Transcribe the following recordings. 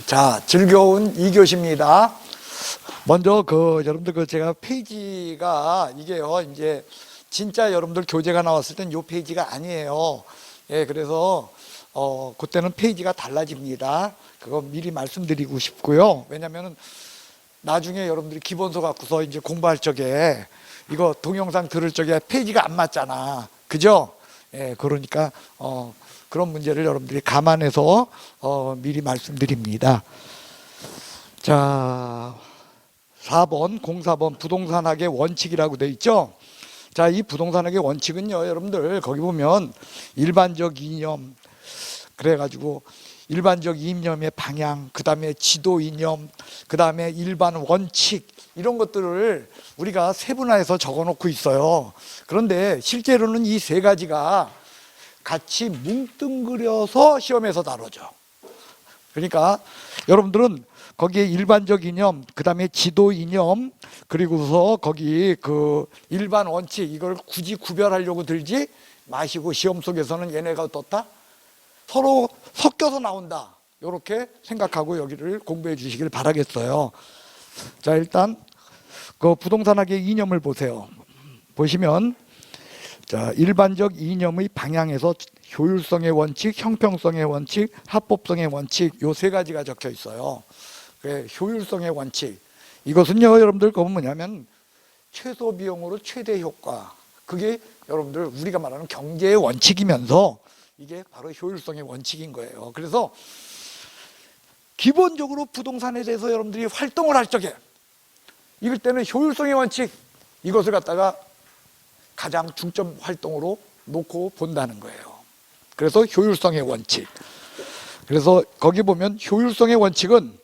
자, 즐거운 2교시입니다. 먼저 여러분들 제가 페이지가 이게요, 이제 진짜 여러분들 교재가 나왔을 땐 요 페이지가 아니에요. 예, 그래서 그때는 페이지가 달라집니다. 그거 미리 말씀드리고 싶고요. 왜냐면은 나중에 여러분들이 기본서 갖고서 이제 공부할 적에 이거 동영상 들을 적에 페이지가 안 맞잖아. 그죠? 예, 그러니까 그런 문제를 여러분들이 감안해서 미리 말씀드립니다. 자, 4번, 04번 부동산학의 원칙이라고 되어 있죠. 자, 이 부동산학의 원칙은요, 여러분들 거기 보면 일반적 이념, 그래가지고 일반적 이념의 방향, 그 다음에 지도 이념, 그 다음에 일반 원칙, 이런 것들을 우리가 세분화해서 적어 놓고 있어요. 그런데 실제로는 이 세 가지가 같이 뭉뚱그려서 시험에서 다뤄져. 그러니까 여러분들은 거기에 일반적 이념, 그 다음에 지도 이념, 그리고서 거기 일반 원칙, 이걸 굳이 구별하려고 들지 마시고 시험 속에서는 얘네가 어떻다? 서로 섞여서 나온다. 이렇게 생각하고 여기를 공부해 주시길 바라겠어요. 자, 일단 부동산학의 이념을 보세요. 보시면 자, 일반적 이념의 방향에서 효율성의 원칙, 형평성의 원칙, 합법성의 원칙, 요 세 가지가 적혀 있어요. 효율성의 원칙, 이것은요, 여러분들 그건 뭐냐면 최소 비용으로 최대 효과, 그게 여러분들 우리가 말하는 경제의 원칙이면서 이게 바로 효율성의 원칙인 거예요. 그래서 기본적으로 부동산에 대해서 여러분들이 활동을 할 적에 이럴 때는 효율성의 원칙, 이것을 갖다가 가장 중점 활동으로 놓고 본다는 거예요. 그래서 효율성의 원칙. 그래서 거기 보면 효율성의 원칙은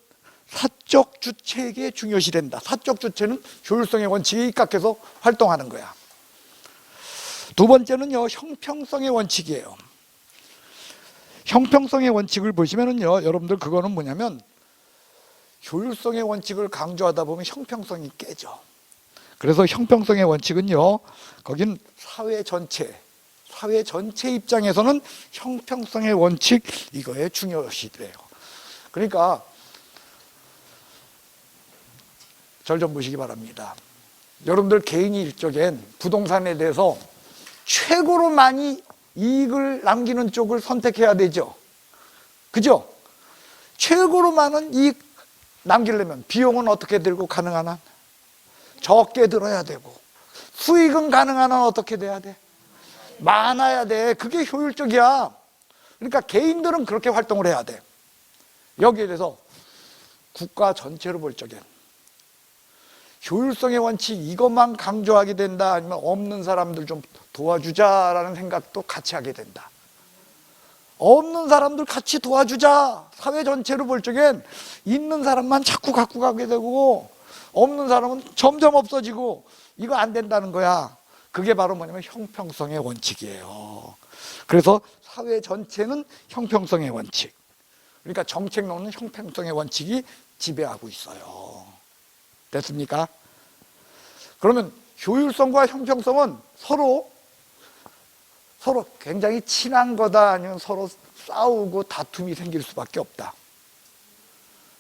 사적 주체에게 중요시된다. 사적 주체는 효율성의 원칙에 입각해서 활동하는 거야. 두 번째는요, 형평성의 원칙이에요. 형평성의 원칙을 보시면은요, 여러분들 그거는 뭐냐면 효율성의 원칙을 강조하다 보면 형평성이 깨져. 그래서 형평성의 원칙은요, 거긴 사회 전체 입장에서는 형평성의 원칙, 이거에 중요시돼요. 그러니까 절 좀 보시기 바랍니다. 여러분들 개인이 일적엔 부동산에 대해서 최고로 많이 이익을 남기는 쪽을 선택해야 되죠. 그죠? 최고로 많은 이익 남기려면 비용은 어떻게 들고 가능한 한? 적게 들어야 되고, 수익은 가능한 한 어떻게 돼야 돼? 많아야 돼. 그게 효율적이야. 그러니까 개인들은 그렇게 활동을 해야 돼. 여기에 대해서 국가 전체로 볼 적엔 효율성의 원칙 이것만 강조하게 된다, 아니면 없는 사람들 좀 도와주자라는 생각도 같이 하게 된다. 없는 사람들 같이 도와주자. 사회 전체로 볼 적엔 있는 사람만 자꾸 갖고 가게 되고 없는 사람은 점점 없어지고, 이거 안 된다는 거야. 그게 바로 뭐냐면 형평성의 원칙이에요. 그래서 사회 전체는 형평성의 원칙, 그러니까 정책론은 형평성의 원칙이 지배하고 있어요. 됐습니까? 그러면 효율성과 형평성은 서로 굉장히 친한 거다, 아니면 서로 싸우고 다툼이 생길 수밖에 없다.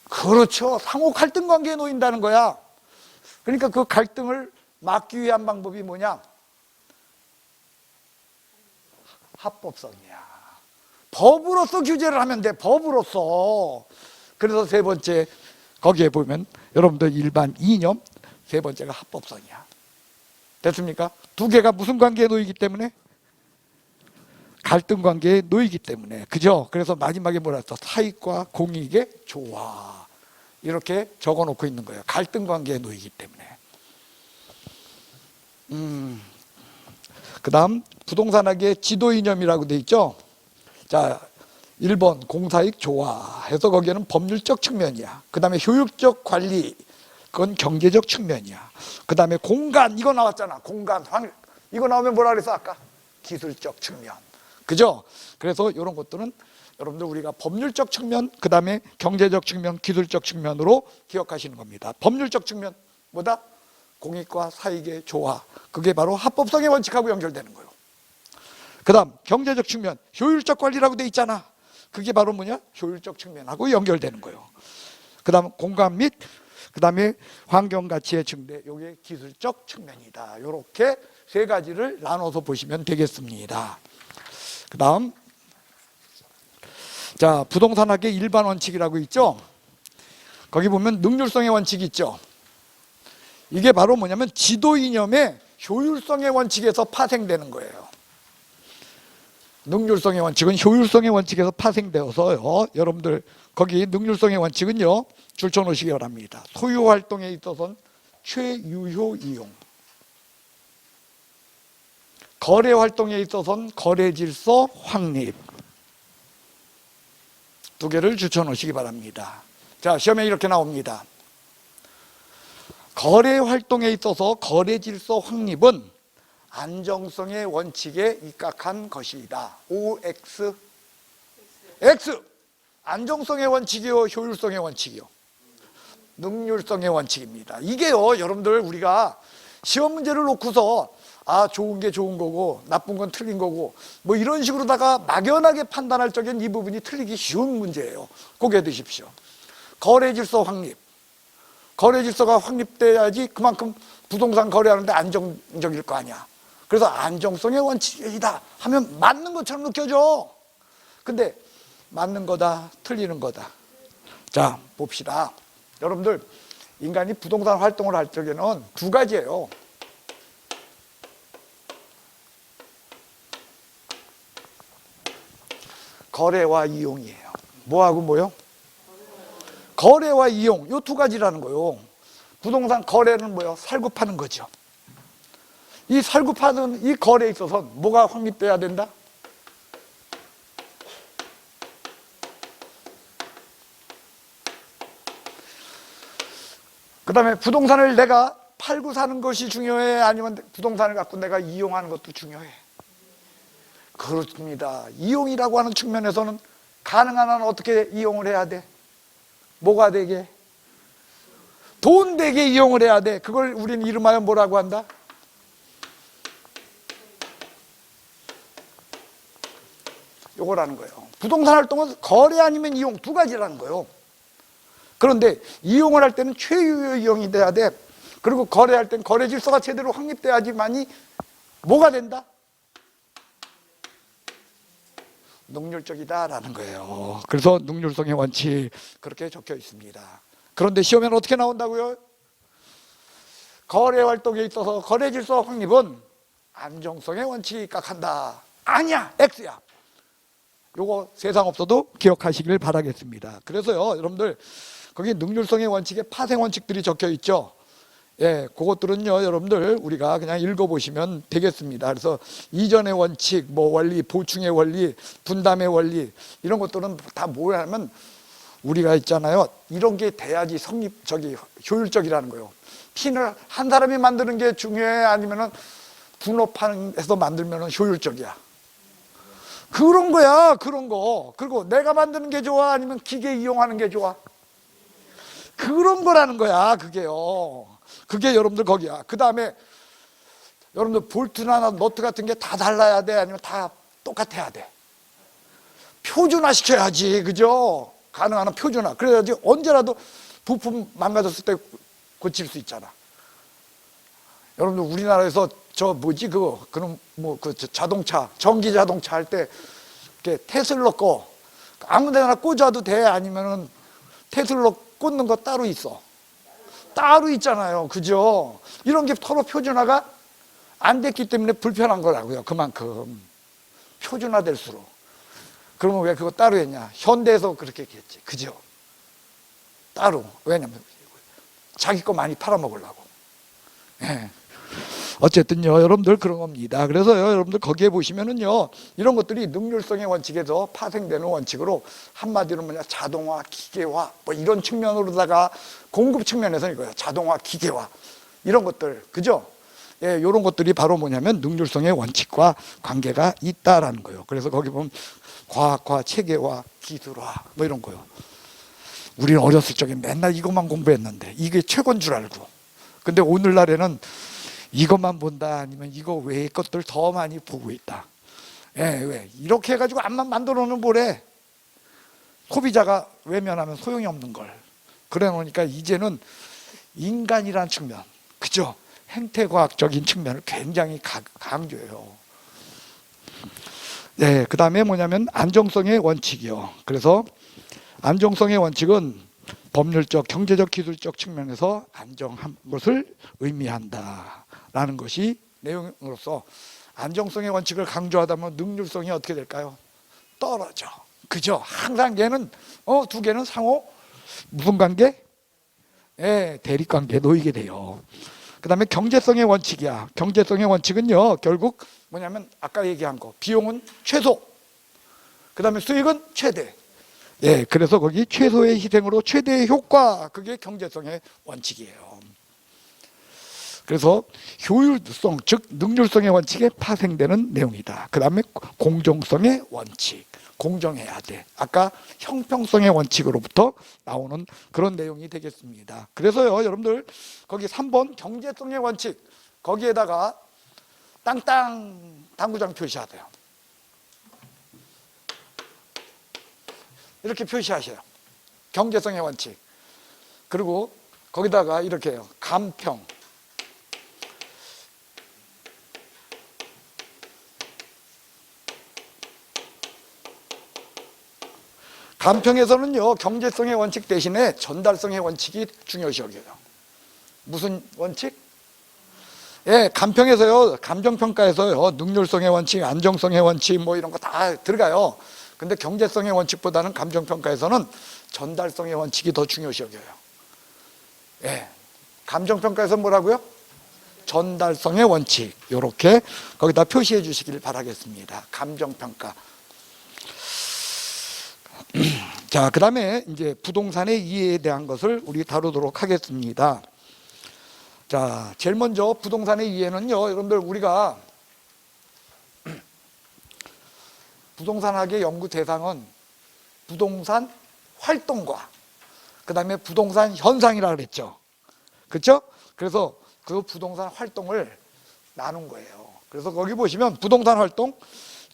그렇죠. 상호 갈등 관계에 놓인다는 거야. 그러니까 그 갈등을 막기 위한 방법이 뭐냐? 합법성이야. 법으로서 규제를 하면 돼. 법으로서. 그래서 세 번째, 거기에 보면 여러분들 일반 이념, 세 번째가 합법성이야. 됐습니까? 두 개가 무슨 관계에 놓이기 때문에? 갈등 관계에 놓이기 때문에. 그죠? 그래서 마지막에 뭐라 했어? 사익과 공익의 조화, 이렇게 적어 놓고 있는 거예요. 갈등 관계에 놓이기 때문에. 그 다음 부동산학의 지도 이념이라고 돼 있죠. 자, 1번 공사익 조화 해서 거기에는 법률적 측면이야. 그 다음에 효율적 관리, 그건 경제적 측면이야. 그 다음에 공간, 이거 나왔잖아. 공간, 이거 나오면 뭐라 그랬어 아까? 기술적 측면. 그죠? 그래서 이런 것들은 여러분들 우리가 법률적 측면, 그 다음에 경제적 측면, 기술적 측면으로 기억하시는 겁니다. 법률적 측면 뭐다? 공익과 사익의 조화, 그게 바로 합법성의 원칙하고 연결되는 거예요. 그 다음 경제적 측면, 효율적 관리라고 돼 있잖아. 그게 바로 뭐냐? 효율적 측면하고 연결되는 거예요. 그 다음 공감 및 그 다음에 환경가치의 증대, 이게 기술적 측면이다. 이렇게 세 가지를 나눠서 보시면 되겠습니다. 그 다음, 자, 부동산학의 일반 원칙이라고 있죠. 거기 보면 능률성의 원칙이 있죠. 이게 바로 뭐냐면 지도 이념의 효율성의 원칙에서 파생되는 거예요. 능률성의 원칙은 효율성의 원칙에서 파생되어서요. 여러분들 거기 능률성의 원칙은요, 줄쳐 놓으시기 바랍니다. 소유 활동에 있어서는 최유효 이용, 거래 활동에 있어서는 거래 질서 확립, 두 개를 줄쳐 놓으시기 바랍니다. 자, 시험에 이렇게 나옵니다. 거래 활동에 있어서 거래 질서 확립은 안정성의 원칙에 입각한 것이다. OX X. 안정성의 원칙이요, 효율성의 원칙이요? 능률성의 원칙입니다. 이게요, 여러분들 우리가 시험 문제를 놓고서 아, 좋은 게 좋은 거고 나쁜 건 틀린 거고 뭐 이런 식으로다가 막연하게 판단할 적엔 이 부분이 틀리기 쉬운 문제예요. 고개 드십시오. 거래 질서 확립. 거래 질서가 확립돼야지 그만큼 부동산 거래하는데 안정적일 거 아니야. 그래서 안정성의 원칙이다 하면 맞는 것처럼 느껴져. 근데 맞는 거다, 틀리는 거다. 자, 봅시다. 여러분들 인간이 부동산 활동을 할 적에는 두 가지예요. 거래와 이용이에요. 뭐하고 뭐요? 거래와 이용, 이 두 가지라는 거요. 부동산 거래는 뭐요? 살고 파는 거죠. 이 살고 파는 이 거래에 있어서 뭐가 확립돼야 된다? 그 다음에 부동산을 내가 팔고 사는 것이 중요해? 아니면 부동산을 갖고 내가 이용하는 것도 중요해? 그렇습니다. 이용이라고 하는 측면에서는 가능한 한 어떻게 이용을 해야 돼? 뭐가 되게? 돈 되게 이용을 해야 돼. 그걸 우리는 이름하여 뭐라고 한다? 요거라는 거예요. 부동산 활동은 거래 아니면 이용 두 가지라는 거예요. 그런데 이용을 할 때는 최유효 이용이 돼야 돼. 그리고 거래할 때는 거래 질서가 제대로 확립돼야지만이 뭐가 된다? 능률적이다라는 거예요. 그래서 능률성의 원칙 그렇게 적혀 있습니다. 그런데 시험에는 어떻게 나온다고요? 거래 활동에 있어서 거래 질서 확립은 안정성의 원칙에 입각한다. 아니야, X야. 요거 세상 없어도 기억하시길 바라겠습니다. 그래서요, 여러분들 거기 능률성의 원칙에 파생 원칙들이 적혀 있죠. 예, 그것들은요, 여러분들 우리가 그냥 읽어보시면 되겠습니다. 그래서 이전의 원칙, 뭐 원리, 보충의 원리, 분담의 원리 이런 것들은 다 뭐냐면 우리가 있잖아요. 이런 게 돼야지 효율적이라는 거예요. 핀을 한 사람이 만드는 게 중요해? 아니면은 분업해서 만들면은 효율적이야? 그런 거야, 그런 거. 그리고 내가 만드는 게 좋아? 아니면 기계 이용하는 게 좋아? 그런 거라는 거야, 그게요. 그게 여러분들 거기야. 그 다음에 여러분들 볼트나 너트 같은 게 다 달라야 돼? 아니면 다 똑같아야 돼? 표준화 시켜야지, 그죠? 가능한 한 표준화. 그래야지 언제라도 부품 망가졌을 때 고칠 수 있잖아. 여러분들 우리나라에서 그럼 자동차, 전기 자동차 할 때 테슬러 거 아무 데나 꽂아도 돼? 아니면은 테슬러 꽂는 거 따로 있어? 따로 있잖아요, 그죠? 이런 게 서로 표준화가 안 됐기 때문에 불편한 거라고요. 그만큼 표준화될수록. 그러면 왜 그거 따로 했냐? 현대에서 그렇게 했겠지, 그죠? 따로. 왜냐면 자기 거 많이 팔아먹으려고. 예. 어쨌든요, 여러분들 그런 겁니다. 그래서요, 여러분들 거기에 보시면은요, 이런 것들이 능률성의 원칙에서 파생되는 원칙으로 한마디로 뭐냐, 자동화, 기계화, 뭐 이런 측면으로다가 공급 측면에서는 이거예요. 자동화, 기계화 이런 것들, 그죠? 예, 이런 것들이 바로 뭐냐면 능률성의 원칙과 관계가 있다라는 거예요. 그래서 거기 보면 과학화, 체계화, 기술화 뭐 이런 거요. 우리는 어렸을 적에 맨날 이것만 공부했는데 이게 최고인 줄 알고. 근데 오늘날에는 이것만 본다 아니면 이거 외의 것들 더 많이 보고 있다. 예, 왜? 이렇게 해가지고 암만 만들어놓으면 뭐래? 소비자가 외면하면 소용이 없는 걸. 그래 놓으니까 이제는 인간이란 측면, 그죠? 행태과학적인 측면을 굉장히 강조해요. 네, 그 다음에 뭐냐면 안정성의 원칙이요. 그래서 안정성의 원칙은 법률적, 경제적, 기술적 측면에서 안정한 것을 의미한다라는 것이 내용으로서, 안정성의 원칙을 강조하다 보면 능률성이 어떻게 될까요? 떨어져. 그죠? 항상 얘는 두 개는 상호 무슨 관계? 예, 대립관계에 놓이게 돼요. 그 다음에 경제성의 원칙이야. 경제성의 원칙은요, 결국 뭐냐면 아까 얘기한 거, 비용은 최소, 그 다음에 수익은 최대. 예, 그래서 거기 최소의 희생으로 최대의 효과, 그게 경제성의 원칙이에요. 그래서 효율성, 즉 능률성의 원칙에 파생되는 내용이다. 그 다음에 공정성의 원칙, 공정해야 돼. 아까 형평성의 원칙으로부터 나오는 그런 내용이 되겠습니다. 그래서요, 여러분들 거기 3번 경제성의 원칙, 거기에다가 땅땅 당구장 표시하세요. 이렇게 표시하셔요. 경제성의 원칙. 그리고 거기다가 이렇게 해요. 감평. 감평에서는요, 경제성의 원칙 대신에 전달성의 원칙이 중요시 여겨요. 무슨 원칙? 예, 감평에서요, 감정평가에서요, 능률성의 원칙, 안정성의 원칙, 뭐 이런 거 다 들어가요. 근데 경제성의 원칙보다는 감정평가에서는 전달성의 원칙이 더 중요시 여겨요. 예, 감정평가에서 뭐라고요? 전달성의 원칙. 요렇게 거기다 표시해 주시길 바라겠습니다. 감정평가. 자, 그 다음에 이제 부동산의 이해에 대한 것을 우리 다루도록 하겠습니다. 자, 제일 먼저 부동산의 이해는요, 여러분들 우리가 부동산학의 연구 대상은 부동산 활동과 그 다음에 부동산 현상이라 그랬죠. 그렇죠? 그래서 그 부동산 활동을 나눈 거예요. 그래서 거기 보시면 부동산 활동,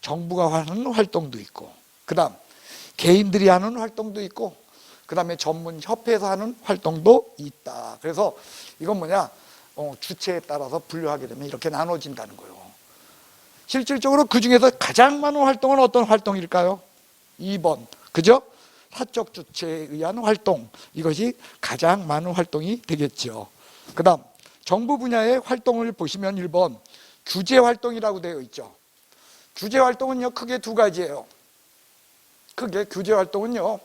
정부가 하는 활동도 있고, 그 다음 개인들이 하는 활동도 있고, 그 다음에 전문 협회에서 하는 활동도 있다. 그래서 이건 뭐냐, 주체에 따라서 분류하게 되면 이렇게 나눠진다는 거예요. 실질적으로 그 중에서 가장 많은 활동은 어떤 활동일까요? 2번, 그죠? 사적 주체에 의한 활동, 이것이 가장 많은 활동이 되겠죠. 그 다음 정부 분야의 활동을 보시면 1번 규제 활동이라고 되어 있죠. 규제 활동은요, 크게 두 가지예요. 크게 규제 활동은요,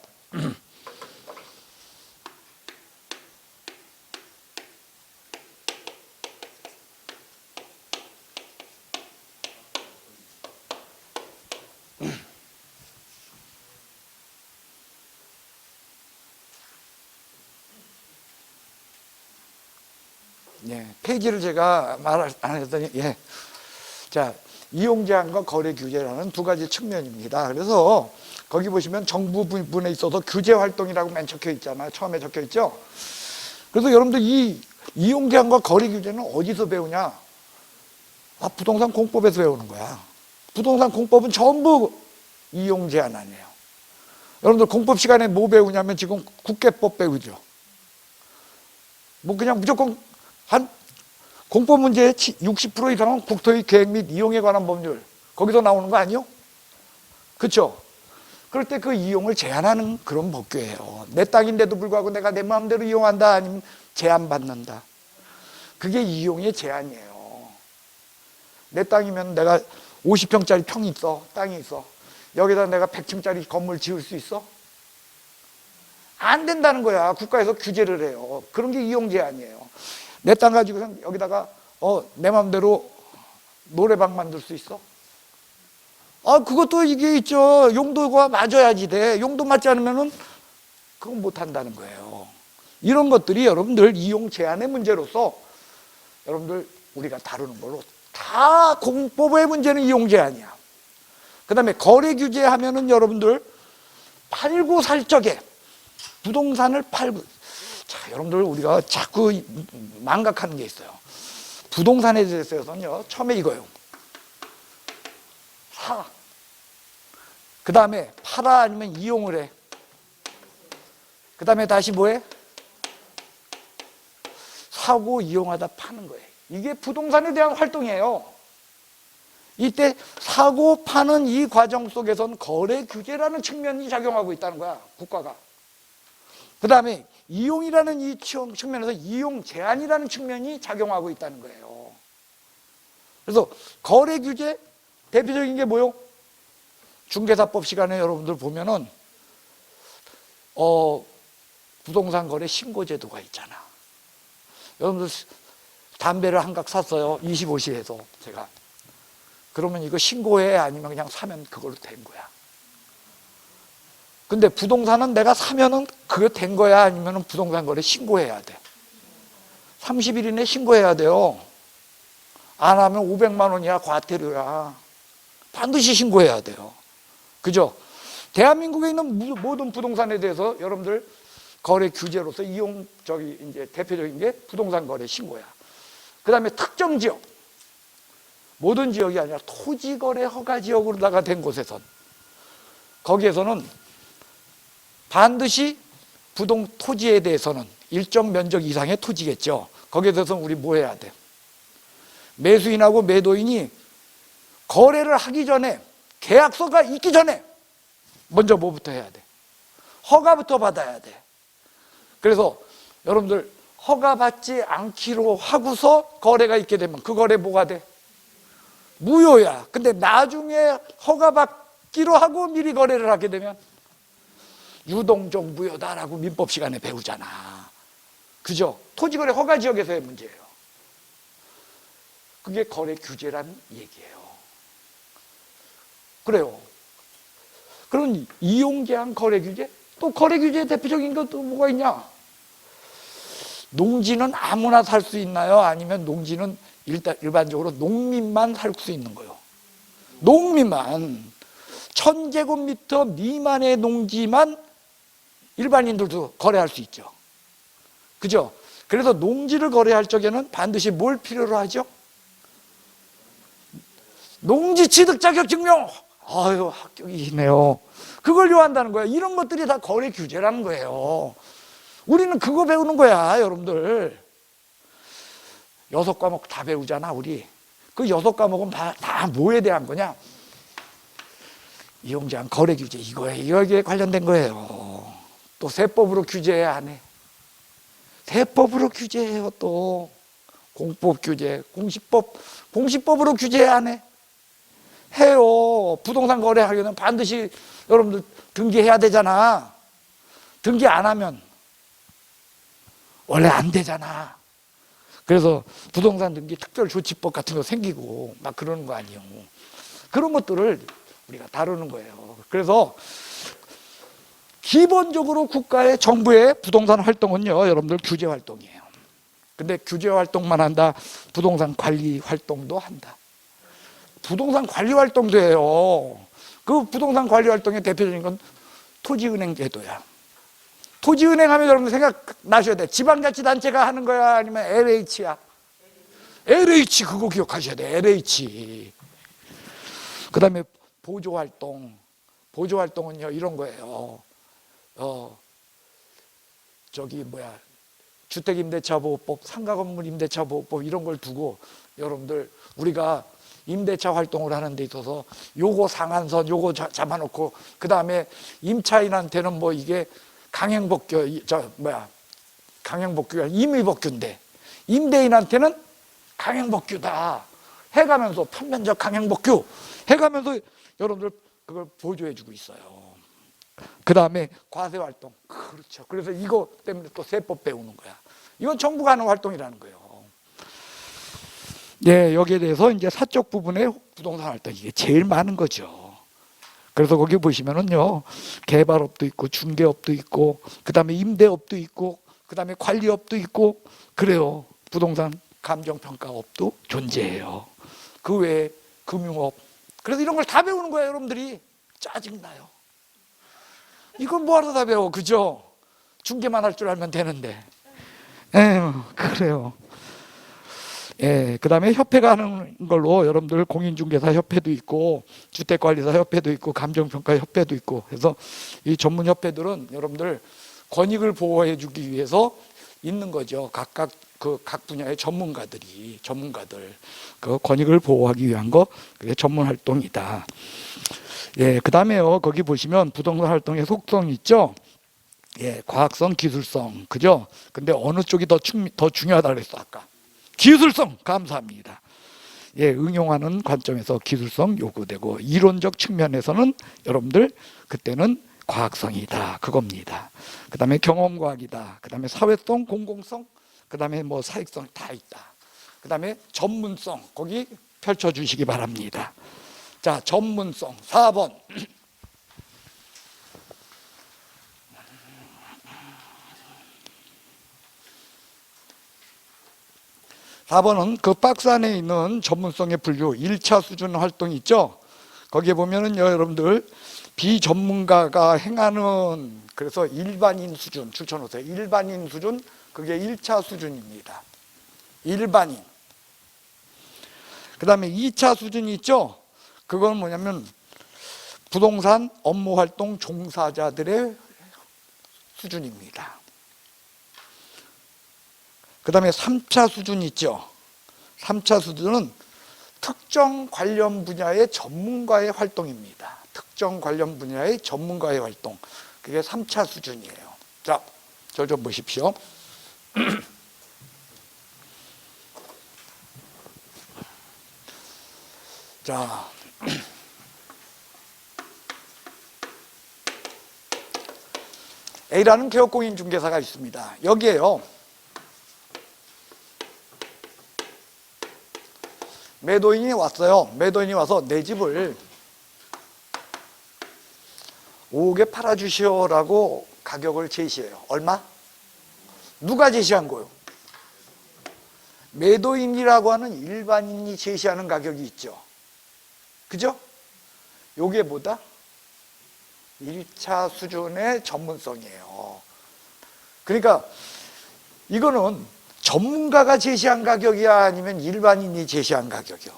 예, 페이지를 제가 말 안 했더니, 예. 자, 이용 제한과 거래 규제라는 두 가지 측면입니다. 그래서 거기 보시면 정부 부분에 있어서 규제 활동이라고 맨 적혀 있잖아요. 처음에 적혀 있죠. 그래서 여러분들 이 이용 제한과 거래 규제는 어디서 배우냐? 부동산 공법에서 배우는 거야. 부동산 공법은 전부 이용 제한 아니에요. 여러분들 공법 시간에 뭐 배우냐면 지금 국계법 배우죠. 뭐 그냥 무조건 한 공법 문제의 60% 이상은 국토의 계획 및 이용에 관한 법률, 거기서 나오는 거 아니요? 그렇죠? 그럴 때 그 이용을 제한하는 그런 법규예요. 내 땅인데도 불구하고 내가 내 마음대로 이용한다, 아니면 제한받는다. 그게 이용의 제한이에요. 내 땅이면 내가 50평짜리 평이 있어, 땅이 있어. 여기다 내가 100층짜리 건물 지을 수 있어? 안 된다는 거야. 국가에서 규제를 해요. 그런 게 이용 제한이에요. 내 땅 가지고 여기다가 내 마음대로 노래방 만들 수 있어? 그것도 이게 있죠. 용도가 맞아야지 돼. 용도 맞지 않으면은 그건 못 한다는 거예요. 이런 것들이 여러분들 이용 제한의 문제로서 여러분들 우리가 다루는 걸로 다 공법의 문제는 이용 제한이야. 그 다음에 거래 규제하면은 여러분들 팔고 살 적에 부동산을 팔고, 자, 여러분들 우리가 자꾸 망각하는 게 있어요. 부동산에 대해서는요, 처음에 이거예요. 사. 그 다음에 팔아 아니면 이용을 해. 그 다음에 다시 뭐해? 사고 이용하다 파는 거예요. 이게 부동산에 대한 활동이에요. 이때 사고 파는 이 과정 속에서는 거래 규제라는 측면이 작용하고 있다는 거야, 국가가. 그 다음에 이용이라는 이 측면에서 이용 제한이라는 측면이 작용하고 있다는 거예요. 그래서 거래 규제 대표적인 게 뭐요? 중개사법 시간에 여러분들 보면은 부동산 거래 신고 제도가 있잖아. 여러분들 담배를 한 각 샀어요. 25시에서 제가. 그러면 이거 신고해? 아니면 그냥 사면 그걸로 된 거야? 근데 부동산은 내가 사면은 그거 된 거야? 아니면 부동산 거래 신고해야 돼? 30일 이내 신고해야 돼요. 안 하면 500만 원이야, 과태료야. 반드시 신고해야 돼요. 그죠? 대한민국에 있는 모든 부동산에 대해서 여러분들 거래 규제로서 이제 대표적인 게 부동산 거래 신고야. 그 다음에 특정 지역, 모든 지역이 아니라 토지 거래 허가 지역으로다가 된 곳에선, 거기에서는 반드시 토지에 대해서는 일정 면적 이상의 토지겠죠. 거기에 대해서는 우리 뭐 해야 돼? 매수인하고 매도인이 거래를 하기 전에, 계약서가 있기 전에 먼저 뭐부터 해야 돼? 허가부터 받아야 돼. 그래서 여러분들 허가받지 않기로 하고서 거래가 있게 되면 그 거래 뭐가 돼? 무효야. 근데 나중에 허가받기로 하고 미리 거래를 하게 되면 유동적 무효다라고 민법 시간에 배우잖아. 그죠? 토지거래 허가 지역에서의 문제예요. 그게 거래 규제란 얘기예요. 그래요. 그런 이용 제한 거래 규제? 또 거래 규제의 대표적인 것도 뭐가 있냐? 농지는 아무나 살 수 있나요? 아니면 농지는 일반적으로 농민만 살 수 있는 거예요. 농민만. 1000제곱미터 미만의 농지만 일반인들도 거래할 수 있죠. 그죠? 그래서 농지를 거래할 적에는 반드시 뭘 필요로 하죠? 농지 취득 자격 증명. 아유, 합격이시네요. 그걸 요한다는 거예요. 이런 것들이 다 거래 규제라는 거예요. 우리는 그거 배우는 거야, 여러분들. 6과목 다 배우잖아, 우리. 그 6과목은 다 뭐에 대한 거냐? 이용 제한 거래 규제, 이거에 관련된 거예요. 또 세법으로 규제해야 하네. 세법으로 규제해요, 또. 공법 규제, 공시법으로 규제해야 하네. 해요. 부동산 거래하려면 반드시 여러분들 등기해야 되잖아. 등기 안 하면 원래 안 되잖아. 그래서 부동산 등기 특별조치법 같은 거 생기고 막 그러는 거 아니에요. 그런 것들을 우리가 다루는 거예요. 그래서 기본적으로 국가의 정부의 부동산 활동은요, 여러분들 규제 활동이에요. 근데 규제 활동만 한다? 부동산 관리 활동도 한다. 부동산 관리 활동도 해요. 그 부동산 관리 활동의 대표적인 건 토지은행 제도야. 토지은행 하면 여러분 생각나셔야 돼. 지방자치단체가 하는 거야? 아니면 LH야? LH, 그거 기억하셔야 돼. LH. 그 다음에 보조활동. 보조활동은요, 이런 거예요. 주택임대차보호법, 상가건물임대차보호법 이런 걸 두고 여러분들 우리가 임대차 활동을 하는 데 있어서 요거 상한선 요거 잡아놓고 그 다음에 임차인한테는 뭐 이게 강행복규가 임의복규인데 임대인한테는 강행복규다 해가면서 판면적 강행복규 해가면서 여러분들 그걸 보조해주고 있어요. 그 다음에 과세활동. 그렇죠. 그래서 이거 때문에 또 세법 배우는 거야. 이건 정부가 하는 활동이라는 거예요. 네, 여기에 대해서 이제 사적 부분의 부동산 활동, 이게 제일 많은 거죠. 그래서 거기 보시면은요, 개발업도 있고, 중개업도 있고, 그 다음에 임대업도 있고, 그 다음에 관리업도 있고, 그래요. 부동산 감정평가업도 존재해요. 그 외에 금융업. 그래서 이런 걸 다 배우는 거예요, 여러분들이. 짜증나요. 이건 뭐하러 다 배워, 그죠? 중개만 할 줄 알면 되는데. 에휴, 그래요. 예, 그 다음에 협회가 하는 걸로 여러분들 공인중개사 협회도 있고 주택관리사 협회도 있고 감정평가 협회도 있고 해서 이 전문 협회들은 여러분들 권익을 보호해 주기 위해서 있는 거죠. 각각 각 분야의 전문가들 그 권익을 보호하기 위한 거, 그게 전문 활동이다. 예, 그다음에요. 거기 보시면 부동산 활동의 속성이 있죠. 예, 과학성, 기술성, 그죠? 근데 어느 쪽이 더 중요하다 그랬어 아까? 기술성. 감사합니다. 예, 응용하는 관점에서 기술성 요구되고, 이론적 측면에서는 여러분들 그때는 과학성이다 그겁니다. 그 다음에 경험과학이다. 그 다음에 사회성, 공공성, 그 다음에 뭐 사익성 다 있다. 그 다음에 전문성, 거기 펼쳐주시기 바랍니다. 자, 전문성 4번. 4번은 그 박스 안에 있는 전문성의 분류 1차 수준 활동이 있죠. 거기에 보면은 여러분들 비전문가가 행하는, 그래서 일반인 수준 추천하세요. 일반인 수준, 그게 1차 수준입니다. 일반인. 그 다음에 2차 수준이 있죠. 그건 뭐냐면 부동산 업무 활동 종사자들의 수준입니다. 그 다음에 3차 수준이 있죠. 3차 수준은 특정 관련 분야의 전문가의 활동입니다. 특정 관련 분야의 전문가의 활동. 그게 3차 수준이에요. 자, 저 좀 보십시오. 자, A라는 개업공인중개사가 있습니다. 여기에요. 매도인이 왔어요. 매도인이 와서 내 집을 5억에 팔아주시오라고 가격을 제시해요. 얼마? 누가 제시한 거예요? 매도인이라고 하는 일반인이 제시하는 가격이 있죠. 그죠? 요게 뭐다? 1차 수준의 전문성이에요. 그러니까 이거는 전문가가 제시한 가격이야, 아니면 일반인이 제시한 가격이요?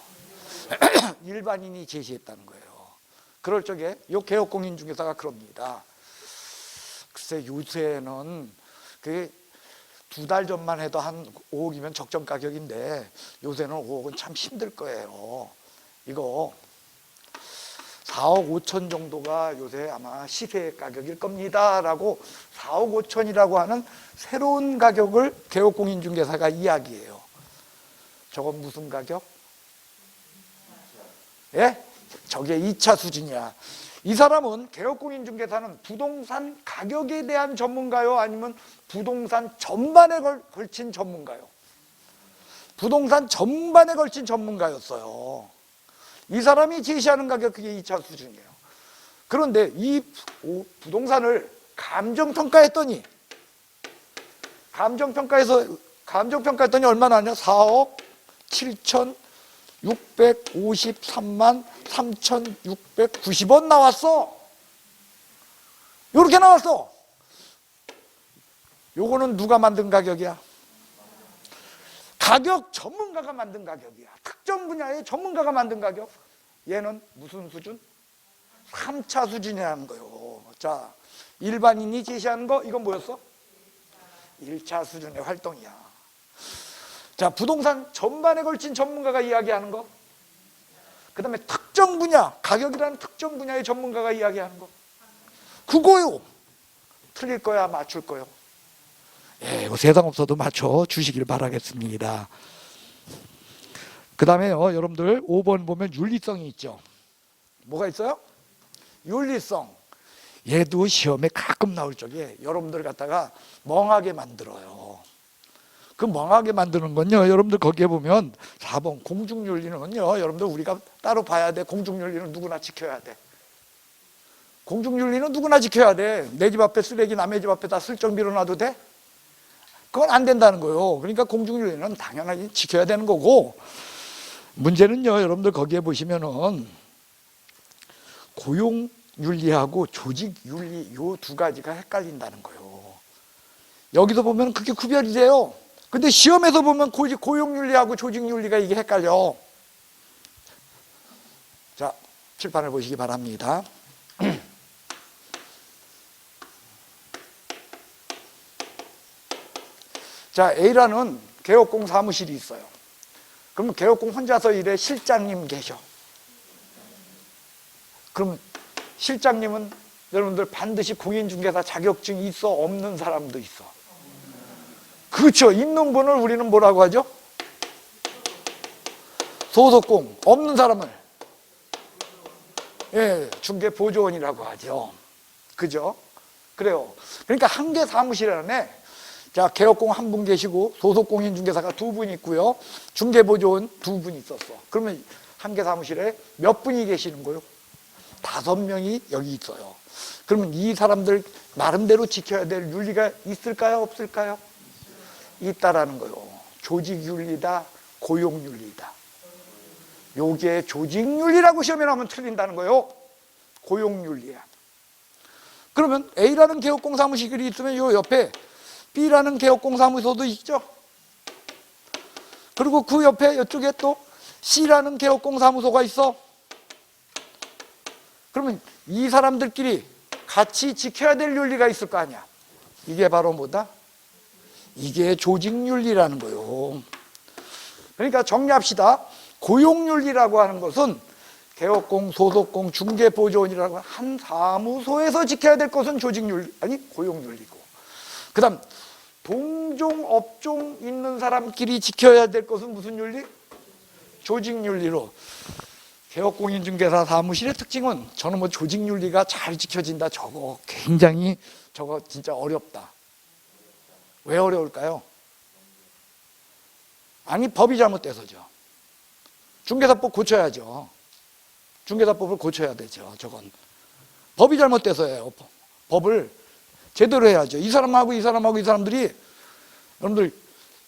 일반인이 제시했다는 거예요. 그럴 적에 요 개업공인중개사가 그럽니다. 글쎄 요새는 그게 2달 전만 해도 한 5억이면 적정 가격인데 요새는 5억은 참 힘들 거예요. 이거 4억 5천 정도가 요새 아마 시세 가격일 겁니다 라고 4억 5천이라고 하는 새로운 가격을 개업공인중개사가 이야기해요. 저건 무슨 가격? 예? 저게 2차 수준이야. 이 사람은, 개업공인중개사는 부동산 가격에 대한 전문가요? 아니면 부동산 전반에 걸친 전문가요? 부동산 전반에 걸친 전문가였어요. 이 사람이 제시하는 가격, 그게 2차 수준이에요. 그런데 이 부동산을 감정평가했더니 얼마나 하냐? 4억 7,653만 3,690원 나왔어. 요렇게 나왔어. 요거는 누가 만든 가격이야? 가격 전문가가 만든 가격이야. 특정 분야의 전문가가 만든 가격. 얘는 무슨 수준? 3차 수준이라는 거예요. 자, 일반인이 제시하는 거, 이건 뭐였어? 1차 수준의 활동이야. 자, 부동산 전반에 걸친 전문가가 이야기하는 거, 그 다음에 특정 분야, 가격이라는 특정 분야의 전문가가 이야기하는 거, 그거요. 틀릴 거야, 맞출 거요? 예, 이거 세상 없어도 맞춰 주시길 바라겠습니다. 그 다음에요, 여러분들 5번 보면 윤리성이 있죠. 뭐가 있어요? 윤리성. 얘도 시험에 가끔 나올 적에 여러분들 갖다가 멍하게 만들어요. 그 멍하게 만드는 건요, 여러분들 거기에 보면 4번 공중윤리는요, 여러분들 우리가 따로 봐야 돼. 공중윤리는 누구나 지켜야 돼. 공중윤리는 누구나 지켜야 돼. 내 집 앞에 쓰레기 남의 집 앞에다 슬쩍 밀어놔도 돼? 그건 안 된다는 거예요. 그러니까 공중윤리는 당연하게 지켜야 되는 거고, 문제는요, 여러분들 거기에 보시면은 고용윤리하고 조직윤리, 요 두 가지가 헷갈린다는 거예요. 여기서 보면 그게 구별이 돼요. 근데 시험에서 보면 고용윤리하고 조직윤리가 이게 헷갈려. 자, 칠판을 보시기 바랍니다. 자, A라는 개업공 사무실이 있어요. 그러면 개업공 혼자서 일해. 실장님 계셔. 그럼 실장님은 여러분들 반드시 공인중개사 자격증이 있어, 없는 사람도 있어. 그렇죠. 있는 분을 우리는 뭐라고 하죠? 소속공. 없는 사람을 중개보조원이라고 하죠. 그죠? 그래요. 그러니까 한 개 사무실 안에 자, 개업공 한 분 계시고 소속공인중개사가 두 분 있고요. 중개보조원 두 분 있었어. 그러면 한 개 사무실에 몇 분이 계시는 거요? 5명이 여기 있어요. 그러면 이 사람들 나름대로 지켜야 될 윤리가 있을까요? 없을까요? 있다라는 거요. 조직윤리다, 고용윤리다. 요게 조직윤리라고 시험에 나오면 틀린다는 거요. 고용윤리야. 그러면 A라는 개업공 사무실이 있으면 요 옆에 B라는 개업공 사무소도 있죠. 그리고 그 옆에 이쪽에 또 C라는 개업공 사무소가 있어. 그러면 이 사람들끼리 같이 지켜야 될 윤리가 있을 거 아니야. 이게 바로 뭐다? 이게 조직윤리라는 거요. 그러니까 정리합시다. 고용윤리라고 하는 것은 개업공, 소속공, 중개보조원이라고 한 사무소에서 지켜야 될 것은 조직윤리, 아니 고용윤리고, 그 다음 동종, 업종 있는 사람끼리 지켜야 될 것은 무슨 윤리? 조직윤리로. 개업공인중개사 사무실의 특징은 저는 뭐 조직윤리가 잘 지켜진다, 저거 굉장히 저거 진짜 어렵다. 왜 어려울까요? 아니 법이 잘못돼서죠. 중개사법 고쳐야죠. 중개사법을 고쳐야 되죠. 저건 법이 잘못돼서예요. 법을 제대로 해야죠. 이 사람하고 이 사람하고 이 사람들이, 여러분들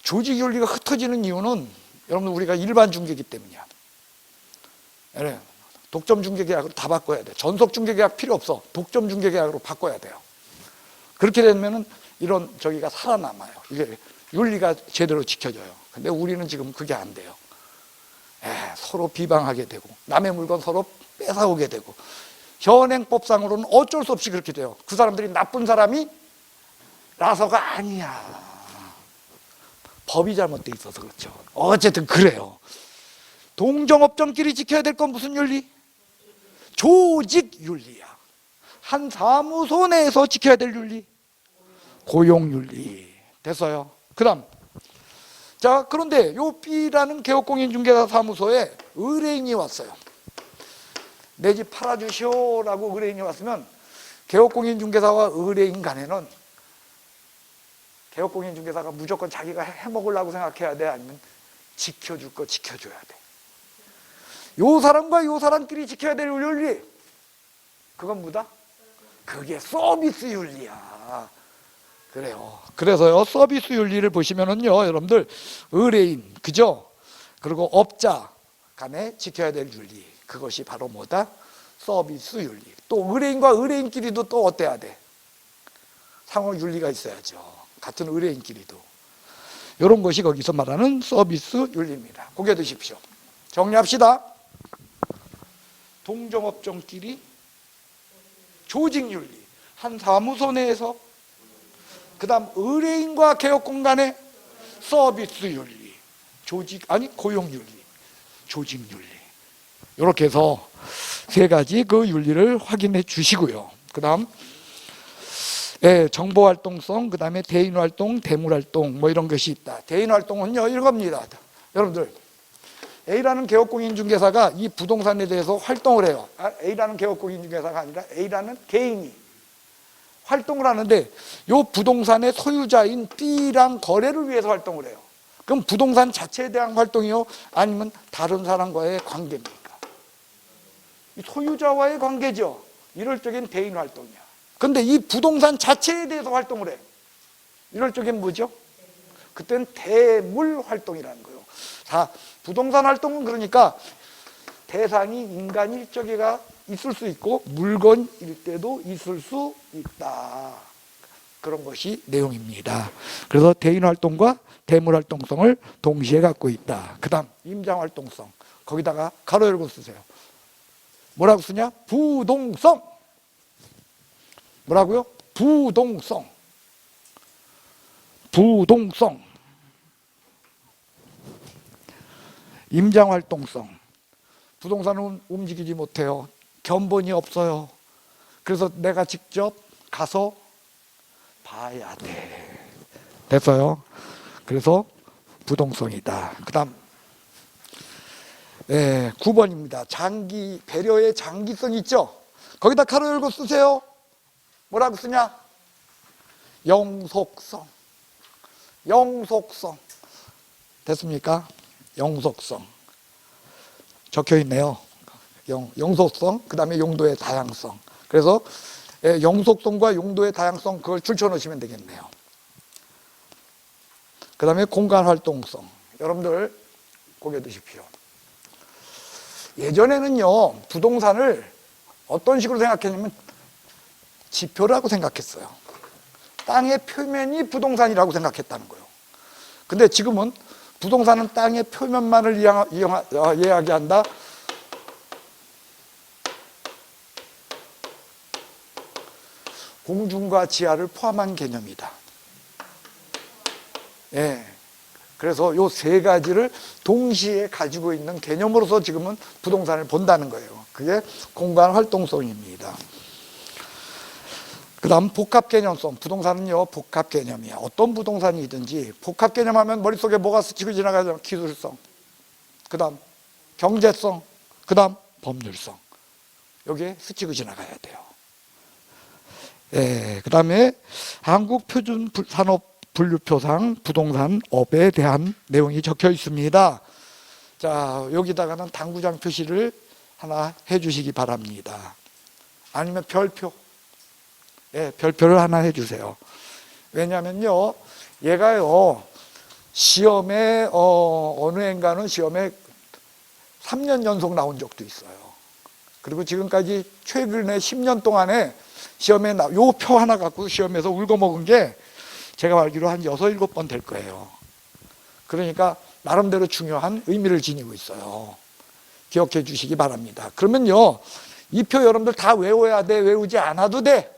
조직윤리가 흩어지는 이유는 여러분들 우리가 일반 중개이기 때문이야. 독점 중개계약으로 다 바꿔야 돼. 전속 중개계약 필요 없어. 독점 중개계약으로 바꿔야 돼요. 그렇게 되면은 이런 저기가 살아남아요. 이게 윤리가 제대로 지켜져요. 근데 우리는 지금 그게 안 돼요. 서로 비방하게 되고 남의 물건 서로 뺏어오게 되고, 현행법상으로는 어쩔 수 없이 그렇게 돼요. 그 사람들이 나쁜 사람이 라서가 아니야. 법이 잘못돼 있어서 그렇죠. 어쨌든 그래요. 동종업종끼리 지켜야 될 건 무슨 윤리? 조직윤리야. 한 사무소 내에서 지켜야 될 윤리? 고용윤리. 됐어요. 그 다음, 자, 그런데 요 B라는 개업공인중개사 사무소에 의뢰인이 왔어요. 내 집 팔아주시오라고 의뢰인이 왔으면 개업공인중개사와 의뢰인 간에는 개업공인중개사가 무조건 자기가 해먹으려고 생각해야 돼? 아니면 지켜줄 거 지켜줘야 돼? 요 사람과 요 사람끼리 지켜야 될 윤리, 그건 뭐다? 그게 서비스 윤리야. 그래요. 그래서요, 서비스 윤리를 보시면은요, 여러분들 의뢰인, 그죠? 그리고 업자 간에 지켜야 될 윤리, 그것이 바로 뭐다? 서비스 윤리. 또 의뢰인과 의뢰인끼리도 또 어때야 돼? 상호 윤리가 있어야죠. 같은 의뢰인끼리도. 이런 것이 거기서 말하는 서비스 윤리입니다. 고개 드십시오. 정리합시다. 동종업종끼리 조직윤리, 한 사무소 내에서, 그 다음 의뢰인과 개업공 간의 서비스 윤리, 고용윤리, 조직윤리. 이렇게 해서 세 가지 그 윤리를 확인해 주시고요. 그 다음 정보활동성, 그 다음에 대인활동, 대물활동, 뭐 이런 것이 있다. 대인활동은요, 이겁니다. 여러분들 A라는 개업공인중개사가 이 부동산에 대해서 활동을 해요. A라는 개업공인중개사가 아니라 A라는 개인이 활동을 하는데, 이 부동산의 소유자인 B랑 거래를 위해서 활동을 해요. 그럼 부동산 자체에 대한 활동이요? 아니면 다른 사람과의 관계입니까? 소유자와의 관계죠. 이럴 적엔 대인 활동이야. 근데 이 부동산 자체에 대해서 활동을 해. 이럴 적엔 뭐죠? 그때는 대물 활동이라는 거예요. 자, 부동산 활동은 그러니까 대상이 인간일 적에가 있을 수 있고 물건일 때도 있을 수 있다. 그런 것이 내용입니다. 그래서 대인활동과 대물활동성을 동시에 갖고 있다. 그 다음 임장활동성, 거기다가 가로 열고 쓰세요. 뭐라고 쓰냐? 부동성. 뭐라고요? 부동성. 부동성. 임장 활동성. 부동산은 움직이지 못해요. 견본이 없어요. 그래서 내가 직접 가서 봐야 돼. 됐어요? 그래서 부동성이다. 그 다음 9번입니다. 장기, 배려의 장기성이 있죠? 거기다 가로 열고 쓰세요. 뭐라고 쓰냐? 영속성. 영속성. 됐습니까? 영속성. 적혀 있네요. 영속성, 그 다음에 용도의 다양성. 그래서 영속성과 용도의 다양성, 그걸 줄쳐 놓으시면 되겠네요. 그 다음에 공간 활동성. 여러분들 고개 드십시오. 예전에는요, 부동산을 어떤 식으로 생각했냐면 지표라고 생각했어요. 땅의 표면이 부동산이라고 생각했다는 거예요. 근데 지금은 부동산은 땅의 표면만을 이야기한다. 공중과 지하를 포함한 개념이다. 예. 그래서 요 세 가지를 동시에 가지고 있는 개념으로서 지금은 부동산을 본다는 거예요. 그게 공간 활동성입니다. 그 다음 복합 개념성. 부동산은요, 복합 개념이야. 어떤 부동산이든지 복합 개념하면 머릿속에 뭐가 스치고 지나가죠? 기술성, 그 다음 경제성, 그 다음 법률성. 여기에 스치고 지나가야 돼요. 그 다음에 한국표준산업분류표상 부동산업에 대한 내용이 적혀 있습니다. 자, 여기다가는 당구장 표시를 하나 해주시기 바랍니다. 아니면 별표. 별표를 하나 해주세요. 왜냐면요, 얘가요, 시험에, 어느 해인가는 시험에 3년 연속 나온 적도 있어요. 그리고 지금까지 최근에 10년 동안에 시험에 요 표 하나 갖고 시험에서 울고 먹은 게 제가 알기로 한 6, 7번 될 거예요. 그러니까 나름대로 중요한 의미를 지니고 있어요. 기억해 주시기 바랍니다. 그러면요, 이 표 여러분들 다 외워야 돼? 외우지 않아도 돼?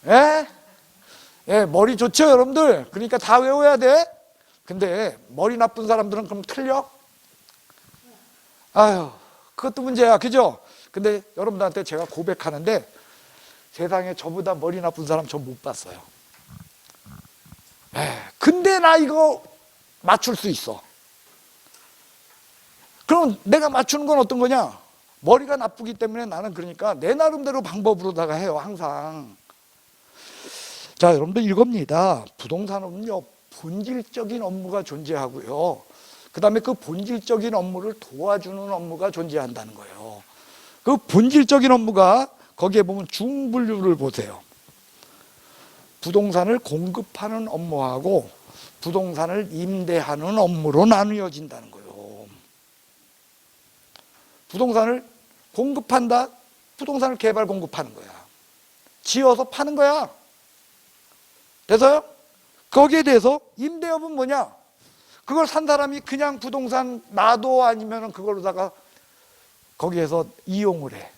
외워야 돼. 예, 머리 좋죠, 여러분들? 그러니까 다 외워야 돼? 근데 머리 나쁜 사람들은 그럼 틀려? 아유, 그것도 문제야, 그죠? 근데 여러분들한테 제가 고백하는데 세상에 저보다 머리 나쁜 사람 전 못 봤어요. 근데 나 이거 맞출 수 있어. 그럼 내가 맞추는 건 어떤 거냐? 머리가 나쁘기 때문에 나는 그러니까 내 나름대로 방법으로다가 해요, 항상. 자, 여러분들 이겁니다. 부동산은요, 본질적인 업무가 존재하고요. 그 다음에 그 본질적인 업무를 도와주는 업무가 존재한다는 거예요. 그 본질적인 업무가 거기에 보면 중분류를 보세요. 부동산을 공급하는 업무하고 부동산을 임대하는 업무로 나누어진다는 거예요. 부동산을 공급한다? 부동산을 개발 공급하는 거야. 지어서 파는 거야. 돼서요? 거기에 대해서 임대업은 뭐냐? 그걸 산 사람이 그냥 부동산 놔도 아니면 그걸로다가 거기에서 이용을 해.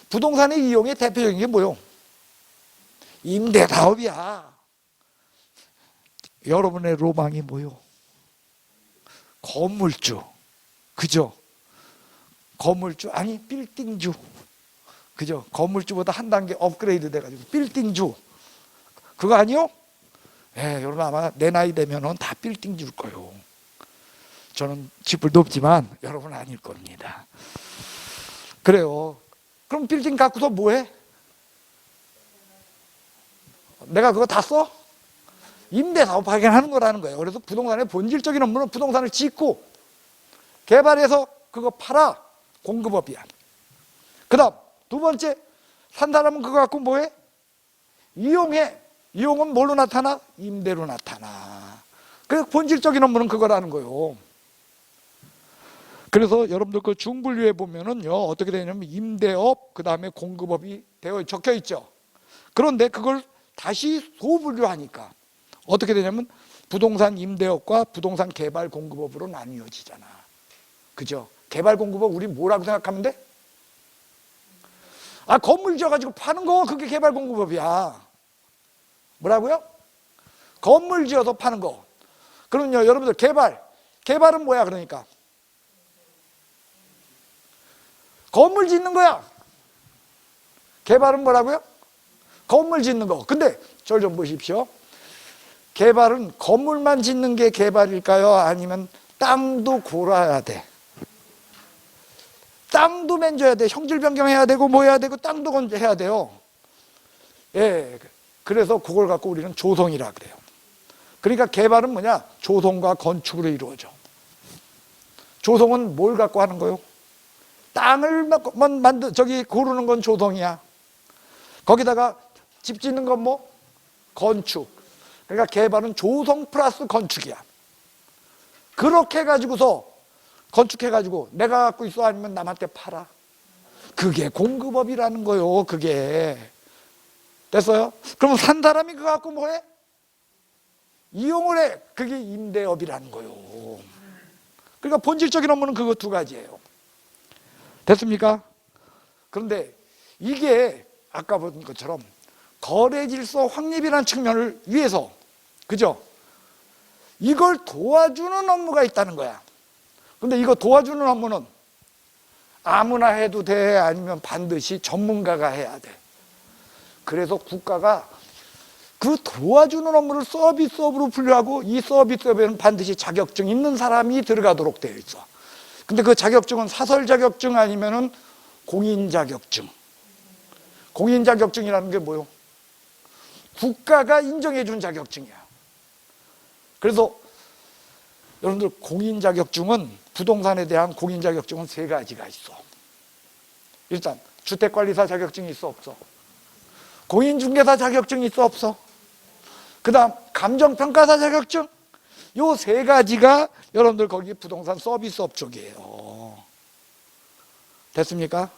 부동산의 이용의 대표적인 게 뭐요? 임대사업이야. 여러분의 로망이 뭐요? 건물주. 그죠? 건물주, 아니 빌딩주. 그죠? 건물주보다 한 단계 업그레이드 돼가지고 빌딩주. 그거 아니요? 여러분 아마 내 나이 되면은 다 빌딩주일 거예요. 저는 집을 높지만 여러분은 아닐 겁니다. 그래요. 그럼 빌딩 갖고서 뭐해? 내가 그거 다 써? 임대사업 발견하는 거라는 거예요. 그래서 부동산의 본질적인 업무는 부동산을 짓고 개발해서 그거 팔아. 공급업이야. 그 다음 두 번째, 산 사람은 그거 갖고 뭐해? 이용해. 이용은 뭘로 나타나? 임대로 나타나. 그래서 본질적인 업무는 그거라는 거예요. 그래서 여러분들 그 중분류에 보면은요, 어떻게 되냐면 임대업, 그 다음에 공급업이 적혀 있죠. 그런데 그걸 다시 소분류하니까 어떻게 되냐면 부동산 임대업과 부동산 개발 공급업으로 나뉘어지잖아. 그죠? 개발 공급업 우리 뭐라고 생각하면 돼? 건물 지어가지고 파는 거, 그게 개발 공급업이야. 뭐라고요? 건물 지어서 파는 거. 그럼요, 여러분들 개발은 뭐야? 그러니까 건물 짓는 거야. 개발은 뭐라고요? 건물 짓는 거. 근데 저 좀 보십시오. 개발은 건물만 짓는 게 개발일까요? 아니면 땅도 골아야 돼. 땅도 만져야 돼. 형질 변경해야 되고 뭐 해야 되고 땅도 해야 돼요. 예. 그래서 그걸 갖고 우리는 조성이라 그래요. 그러니까 개발은 뭐냐? 조성과 건축으로 이루어져. 조성은 뭘 갖고 하는 거요? 땅을 고르는 건 조성이야. 거기다가 집 짓는 건 뭐? 건축. 그러니까 개발은 조성 플러스 건축이야. 그렇게 해가지고서 건축해가지고 내가 갖고 있어 아니면 남한테 팔아. 그게 공급업이라는 거요. 그게 됐어요? 그럼 산 사람이 그거 갖고 뭐 해? 이용을 해. 그게 임대업이라는 거요. 그러니까 본질적인 업무는 그거 두 가지예요. 됐습니까? 그런데 이게 아까 본 것처럼 거래 질서 확립이라는 측면을 위해서, 그죠? 이걸 도와주는 업무가 있다는 거야. 근데 이거 도와주는 업무는 아무나 해도 돼? 아니면 반드시 전문가가 해야 돼? 그래서 국가가 그 도와주는 업무를 서비스업으로 분류하고 이 서비스업에는 반드시 자격증 있는 사람이 들어가도록 되어 있어. 근데 그 자격증은 사설 자격증 아니면은 공인 자격증. 공인 자격증이라는 게 뭐요? 국가가 인정해 준 자격증이야. 그래서 여러분들 공인 자격증은, 부동산에 대한 공인 자격증은 세 가지가 있어. 일단 주택관리사 자격증이 있어 없어? 공인중개사 자격증이 있어 없어? 그 다음 감정평가사 자격증. 요 세 가지가 여러분들 거기 부동산 서비스업 쪽이에요. 됐습니까?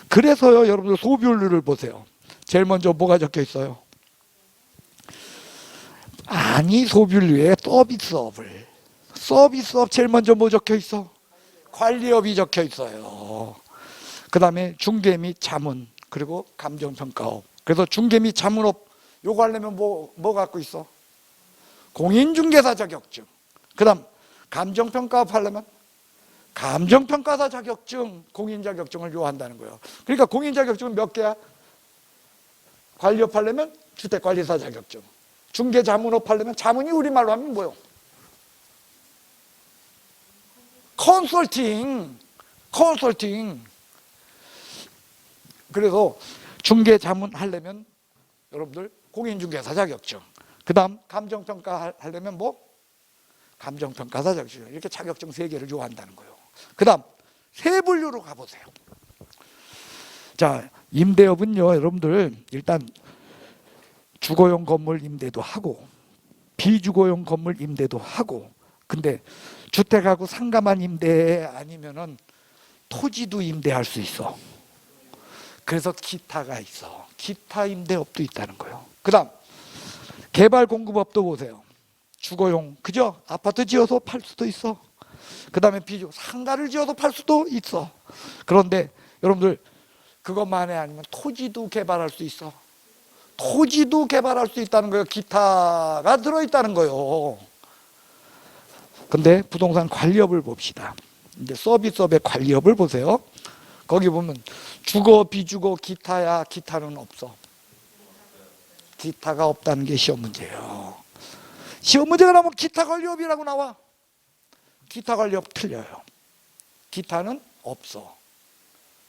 그래서요, 여러분들 소비율을 보세요. 제일 먼저 뭐가 적혀 있어요? 아니, 소비율에 서비스업 제일 먼저 뭐 적혀 있어? 관리업이 적혀 있어요. 그 다음에 중개 및 자문, 그리고 감정평가업. 그래서 중개 및 자문업 요거 하려면 뭐 갖고 있어? 공인중개사 자격증. 그 다음 감정평가업 하려면 감정평가사 자격증, 공인자격증을 요한다는 거예요. 그러니까 공인자격증은 몇 개야? 관리업 하려면 주택관리사 자격증, 중개자문업 하려면, 자문이 우리말로 하면 뭐요? 컨설팅. 그래서 중개자문 하려면 여러분들 공인중개사 자격증, 그 다음 감정평가 하려면 뭐? 감정평가사 자격증. 이렇게 자격증 3개를 요한다는 거예요. 그 다음 세 분류로 가보세요. 자, 임대업은요, 여러분들 일단 주거용 건물 임대도 하고 비주거용 건물 임대도 하고, 근데 주택하고 상가만 임대 아니면은 토지도 임대할 수 있어. 그래서 기타가 있어. 기타 임대업도 있다는 거예요. 그 다음 개발 공급업도 보세요. 주거용, 그죠? 아파트 지어서 팔 수도 있어. 그 다음에 비주, 상가를 지어서 팔 수도 있어. 그런데 여러분들 그것만 해 아니면 토지도 개발할 수 있어. 토지도 개발할 수 있다는 거예요. 기타가 들어있다는 거예요. 근데 부동산 관리업을 봅시다. 이제 서비스업의 관리업을 보세요. 거기 보면 주거, 비주거, 기타야. 기타는 없어. 기타가 없다는 게 시험 문제예요. 시험 문제가 나오면 기타 관리업이라고 나와. 기타 관리업 틀려요. 기타는 없어.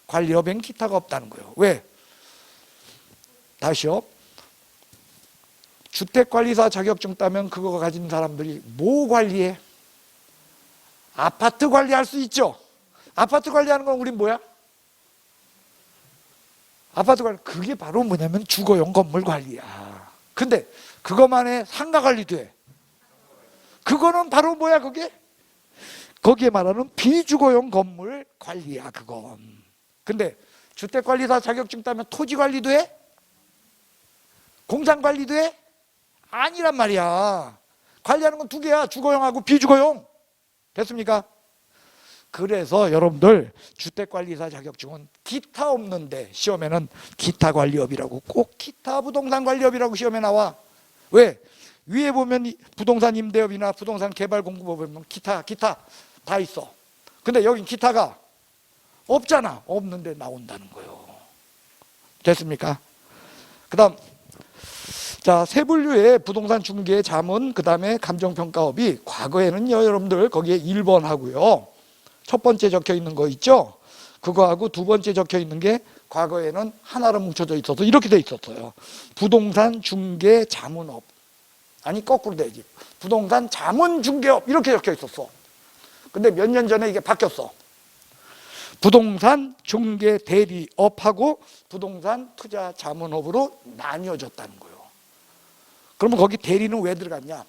관리업엔 기타가 없다는 거예요. 왜? 다시요. 주택관리사 자격증 따면 그거 가진 사람들이 뭐 관리해? 아파트 관리할 수 있죠. 아파트 관리하는 건 우린 뭐야? 아파트 관리, 그게 바로 뭐냐면 주거용 건물 관리야. 근데 그것만 해? 상가 관리도 해. 그거는 바로 뭐야 그게? 거기에 말하는 비주거용 건물 관리야 그건. 근데 주택관리사 자격증 따면 토지 관리도 해? 공장 관리도 해? 아니란 말이야. 관리하는 건 2개야. 주거용하고 비주거용. 됐습니까? 그래서 여러분들 주택관리사 자격증은 기타 없는데 시험에는 기타 관리업이라고, 꼭 기타 부동산 관리업이라고 시험에 나와. 왜? 위에 보면 부동산 임대업이나 부동산 개발 공급업 보면 기타 다 있어. 근데 여긴 기타가 없잖아. 없는데 나온다는 거예요. 됐습니까? 그 다음, 자, 세 분류의 부동산 중개 자문, 그 다음에 감정평가업이 과거에는요, 여러분들 거기에 1번 하고요. 첫 번째 적혀 있는 거 있죠? 그거하고 두 번째 적혀 있는 게 과거에는 하나로 뭉쳐져 있어서 이렇게 돼 있었어요. 부동산 중개 자문업. 아니, 거꾸로 되지. 부동산 자문 중개업. 이렇게 적혀 있었어. 근데 몇 년 전에 이게 바뀌었어. 부동산 중개 대리업하고 부동산 투자 자문업으로 나뉘어졌다는 거예요. 그러면 거기 대리는 왜 들어갔냐?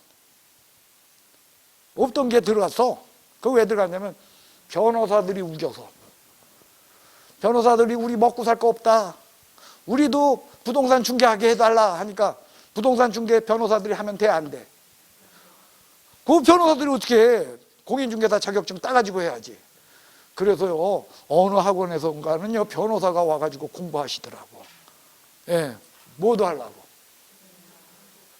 없던 게 들어갔어. 그거 왜 들어갔냐면 변호사들이 우겨서. 변호사들이 우리 먹고 살 거 없다. 우리도 부동산 중개하게 해달라 하니까 부동산 중개 변호사들이 하면 돼, 안 돼? 그 변호사들이 어떻게 해? 공인중개사 자격증 따가지고 해야지. 그래서요, 어느 학원에서인가는요, 변호사가 와가지고 공부하시더라고. 예, 뭐도 하려고.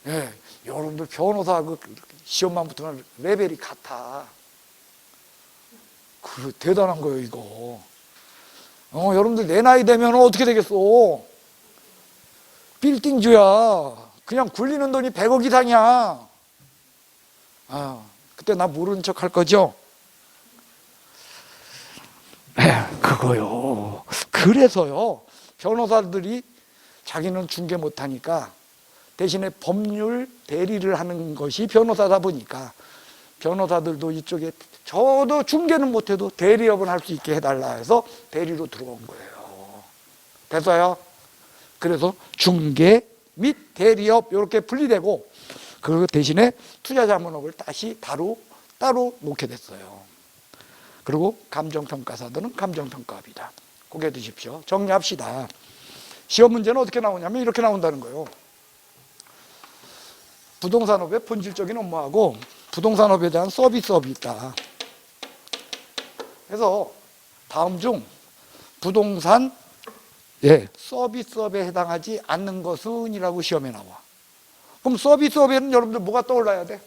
예, 여러분들 변호사 그 시험만 붙으면 레벨이 같아. 그 대단한 거예요, 이거. 여러분들 내 나이 되면 어떻게 되겠어? 빌딩주야. 그냥 굴리는 돈이 100억 이상이야. 아, 그때 나 모르는 척 할 거죠? 그거요. 그래서요, 변호사들이 자기는 중개 못하니까 대신에 법률 대리를 하는 것이 변호사다 보니까 변호사들도 이쪽에 저도 중개는 못해도 대리업은 할 수 있게 해달라 해서 대리로 들어온 거예요. 됐어요? 그래서 중개 및 대리업 이렇게 분리되고 그 대신에 투자자문업을 다시 따로 놓게 됐어요. 그리고 감정평가사들은 감정평가업이다. 고개 드십시오. 정리합시다. 시험 문제는 어떻게 나오냐면 이렇게 나온다는 거예요. 부동산업의 본질적인 업무하고 부동산업에 대한 서비스업이 있다. 그래서 다음 중 부동산 서비스업에 해당하지 않는 것은 이라고 시험에 나와. 그럼 서비스업에는 여러분들 뭐가 떠올라야 돼?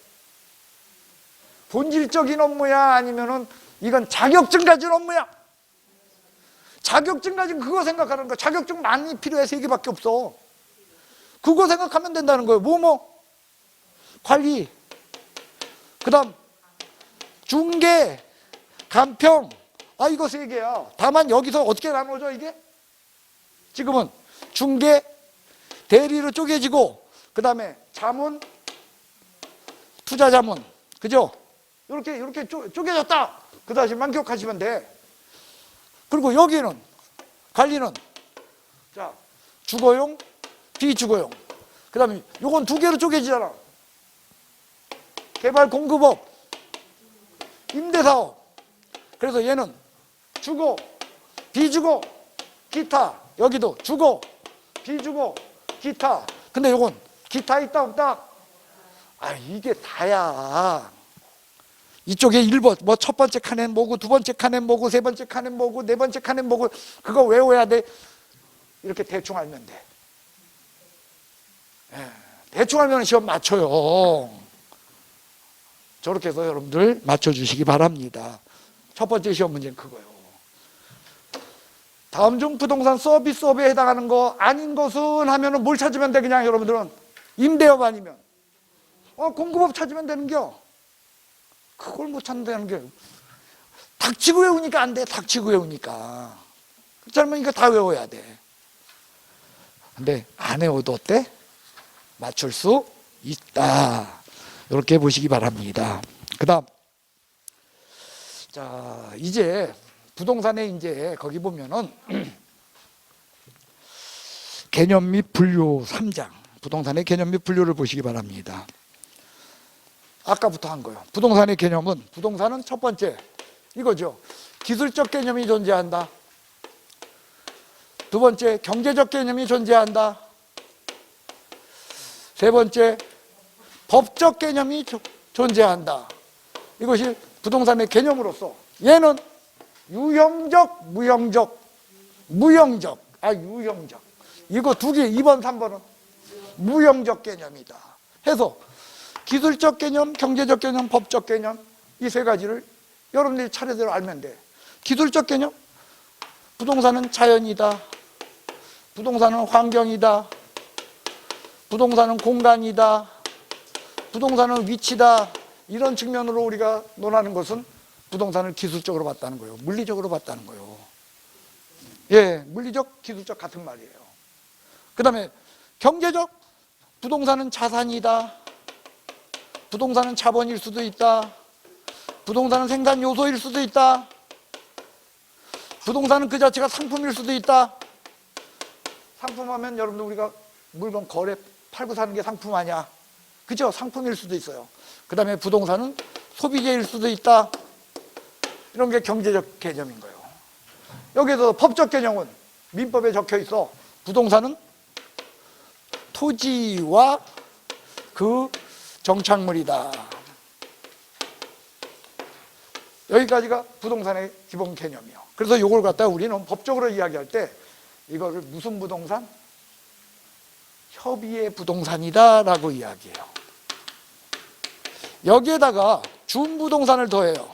본질적인 업무야? 아니면은 이건 자격증 가진 업무야? 자격증 가진 그거 생각하는 거야. 자격증 많이 필요해. 3개밖에 없어. 그거 생각하면 된다는 거예요. 관리, 그 다음 중개, 감평. 이거 3개야. 다만 여기서 어떻게 나눠져 이게? 지금은 중개, 대리로 쪼개지고 그 다음에 자문, 투자 자문, 그죠? 이렇게 쪼개졌다. 그 다시만 기억하시면 돼. 그리고 여기는 관리는 자 주거용, 비주거용. 그 다음에 요건 2개로 쪼개지잖아. 개발 공급업, 임대사업. 그래서 얘는 주거, 비주거, 기타. 여기도 주거, 비주거, 기타. 근데 요건 기타 있다 없다? 이게 다야. 이쪽에 1번 첫 번째 칸엔 뭐고, 두 번째 칸엔 뭐고, 세 번째 칸엔 뭐고, 네 번째 칸엔 뭐고. 그거 외워야 돼. 이렇게 대충 알면 돼. 대충 알면 시험 맞춰요. 저렇게 해서 여러분들 맞춰주시기 바랍니다. 첫 번째 시험 문제는 그거예요. 다음 중 부동산 서비스업에 해당하는 거 아닌 것은 하면은 뭘 찾으면 돼? 그냥 여러분들은 임대업 아니면 공급업 찾으면 되는겨. 그걸 못 찾는다는 게 닥치고 외우니까 안 돼. 닥치고 외우니까 젊으니까 다 외워야 돼. 근데 안 외워도 어때? 맞출 수 있다. 이렇게 보시기 바랍니다. 그 다음, 자, 이제 부동산에 이제 거기 보면은 개념 및 분류 3장, 부동산의 개념 및 분류를 보시기 바랍니다. 아까부터 한 거예요. 부동산의 개념은, 부동산은 첫 번째 이거죠. 기술적 개념이 존재한다. 두 번째, 경제적 개념이 존재한다. 세 번째, 법적 개념이 존재한다. 이것이 부동산의 개념으로서, 얘는 유형적, 무형적. 이거 2개, 2번, 3번은 무형적 개념이다. 해서 기술적 개념, 경제적 개념, 법적 개념, 이 세 가지를 여러분들이 차례대로 알면 돼. 기술적 개념, 부동산은 자연이다, 부동산은 환경이다, 부동산은 공간이다, 부동산은 위치다. 이런 측면으로 우리가 논하는 것은 부동산을 기술적으로 봤다는 거예요. 물리적으로 봤다는 거예요. 예, 물리적, 기술적 같은 말이에요. 그 다음에 경제적, 부동산은 자산이다, 부동산은 자본일 수도 있다, 부동산은 생산 요소일 수도 있다, 부동산은 그 자체가 상품일 수도 있다. 상품하면 여러분들 우리가 물건 거래 팔고 사는 게 상품 아니야, 그죠? 상품일 수도 있어요. 그 다음에 부동산은 소비재일 수도 있다. 이런 게 경제적 개념인 거예요. 여기서 법적 개념은 민법에 적혀 있어. 부동산은 토지와 그 정착물이다. 여기까지가 부동산의 기본 개념이에요. 그래서 이걸 갖다가 우리는 법적으로 이야기할 때 이거를 무슨 부동산? 협의의 부동산이다 라고 이야기해요. 여기에다가 준부동산을 더해요.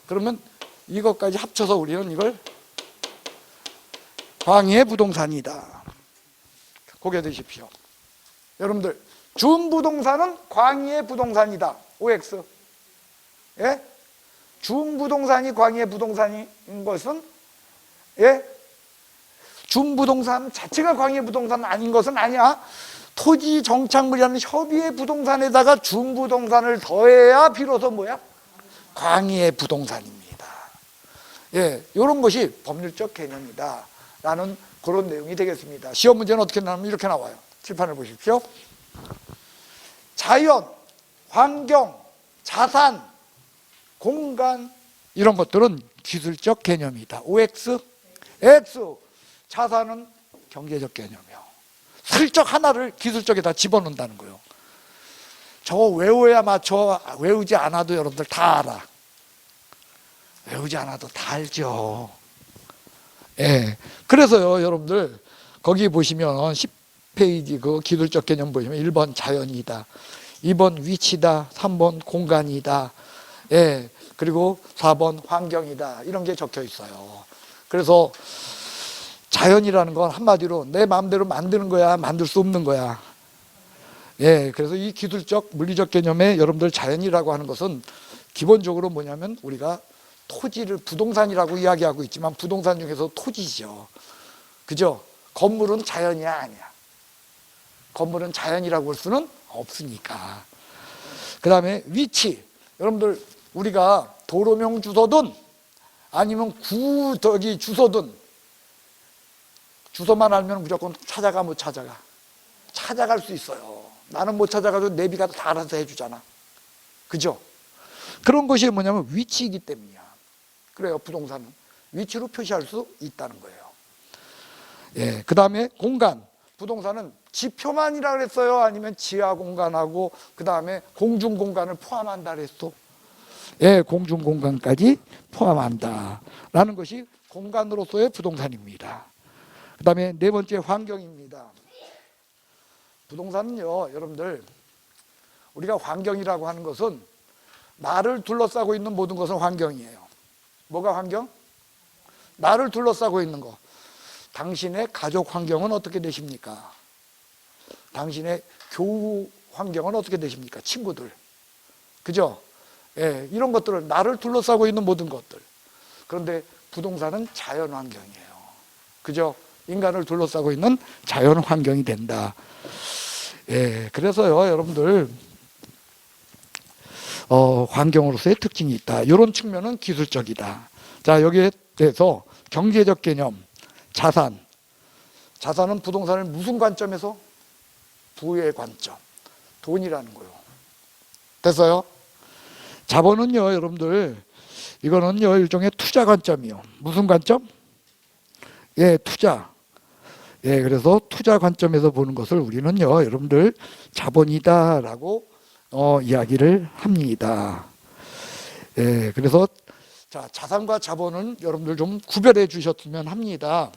그러면 이것까지 합쳐서 우리는 이걸 광의의 부동산이다. 고개 드십시오. 여러분들, 준부동산은 광의의 부동산이다. OX. 예? 준부동산이 광의의 부동산인 것은, 예? 준부동산 자체가 광의의 부동산 아닌 것은 아니야. 토지 정착물이라는 협의의 부동산에다가 준부동산을 더해야 비로소 뭐야? 광의의 부동산입니다. 예, 이런 것이 법률적 개념이다 라는 그런 내용이 되겠습니다. 시험 문제는 어떻게 나오면 이렇게 나와요. 칠판을 보십시오. 자연, 환경, 자산, 공간, 이런 것들은 기술적 개념이다. OX, X. 자산은 경제적 개념이요. 슬쩍 하나를 기술적에다 집어넣는다는 거예요. 저거 외워야 맞춰. 외우지 않아도 여러분들 다 알아. 외우지 않아도 다 알죠. 예. 그래서요, 여러분들, 거기 보시면 10페이지 그 기술적 개념 보시면 1번 자연이다, 2번 위치다, 3번 공간이다, 예. 그리고 4번 환경이다. 이런 게 적혀 있어요. 그래서 자연이라는 건 한마디로 내 마음대로 만드는 거야, 만들 수 없는 거야. 예, 그래서 이 기술적, 물리적 개념에 여러분들 자연이라고 하는 것은 기본적으로 뭐냐면 우리가 토지를 부동산이라고 이야기하고 있지만 부동산 중에서 토지죠. 그죠? 건물은 자연이야, 아니야? 건물은 자연이라고 볼 수는 없으니까. 그 다음에 위치. 여러분들, 우리가 도로명 주소든 아니면 주소든 주소만 알면 무조건 찾아가, 못 찾아가? 찾아갈 수 있어요. 나는 못 찾아가도 내비가 다 알아서 해주잖아. 그죠? 그런 것이 뭐냐면 위치이기 때문이야. 그래요. 부동산은 위치로 표시할 수 있다는 거예요. 예, 그 다음에 공간. 부동산은 지표만이라 그랬어요? 아니면 지하 공간하고 그 다음에 공중 공간을 포함한다 그랬어? 예, 공중 공간까지 포함한다 라는 것이 공간으로서의 부동산입니다. 그 다음에 네 번째 환경입니다. 부동산은요, 여러분들, 우리가 환경이라고 하는 것은 나를 둘러싸고 있는 모든 것은 환경이에요. 뭐가 환경? 나를 둘러싸고 있는 거. 당신의 가족 환경은 어떻게 되십니까? 당신의 교우 환경은 어떻게 되십니까? 친구들. 그죠? 예, 이런 것들을 나를 둘러싸고 있는 모든 것들. 그런데 부동산은 자연 환경이에요. 그죠? 인간을 둘러싸고 있는 자연 환경이 된다. 예, 그래서요, 여러분들, 환경으로서의 특징이 있다. 이런 측면은 기술적이다. 자, 여기에 대해서 경제적 개념, 자산. 자산은 부동산을 무슨 관점에서? 부의 관점. 돈이라는 거예요. 됐어요? 자본은요, 여러분들, 이거는요, 일종의 투자 관점이요. 무슨 관점? 예, 투자. 예, 그래서 투자 관점에서 보는 것을 우리는요, 여러분들, 자본이다라고 이야기를 합니다. 예, 그래서 자, 자산과 자본은 여러분들 좀 구별해 주셨으면 합니다.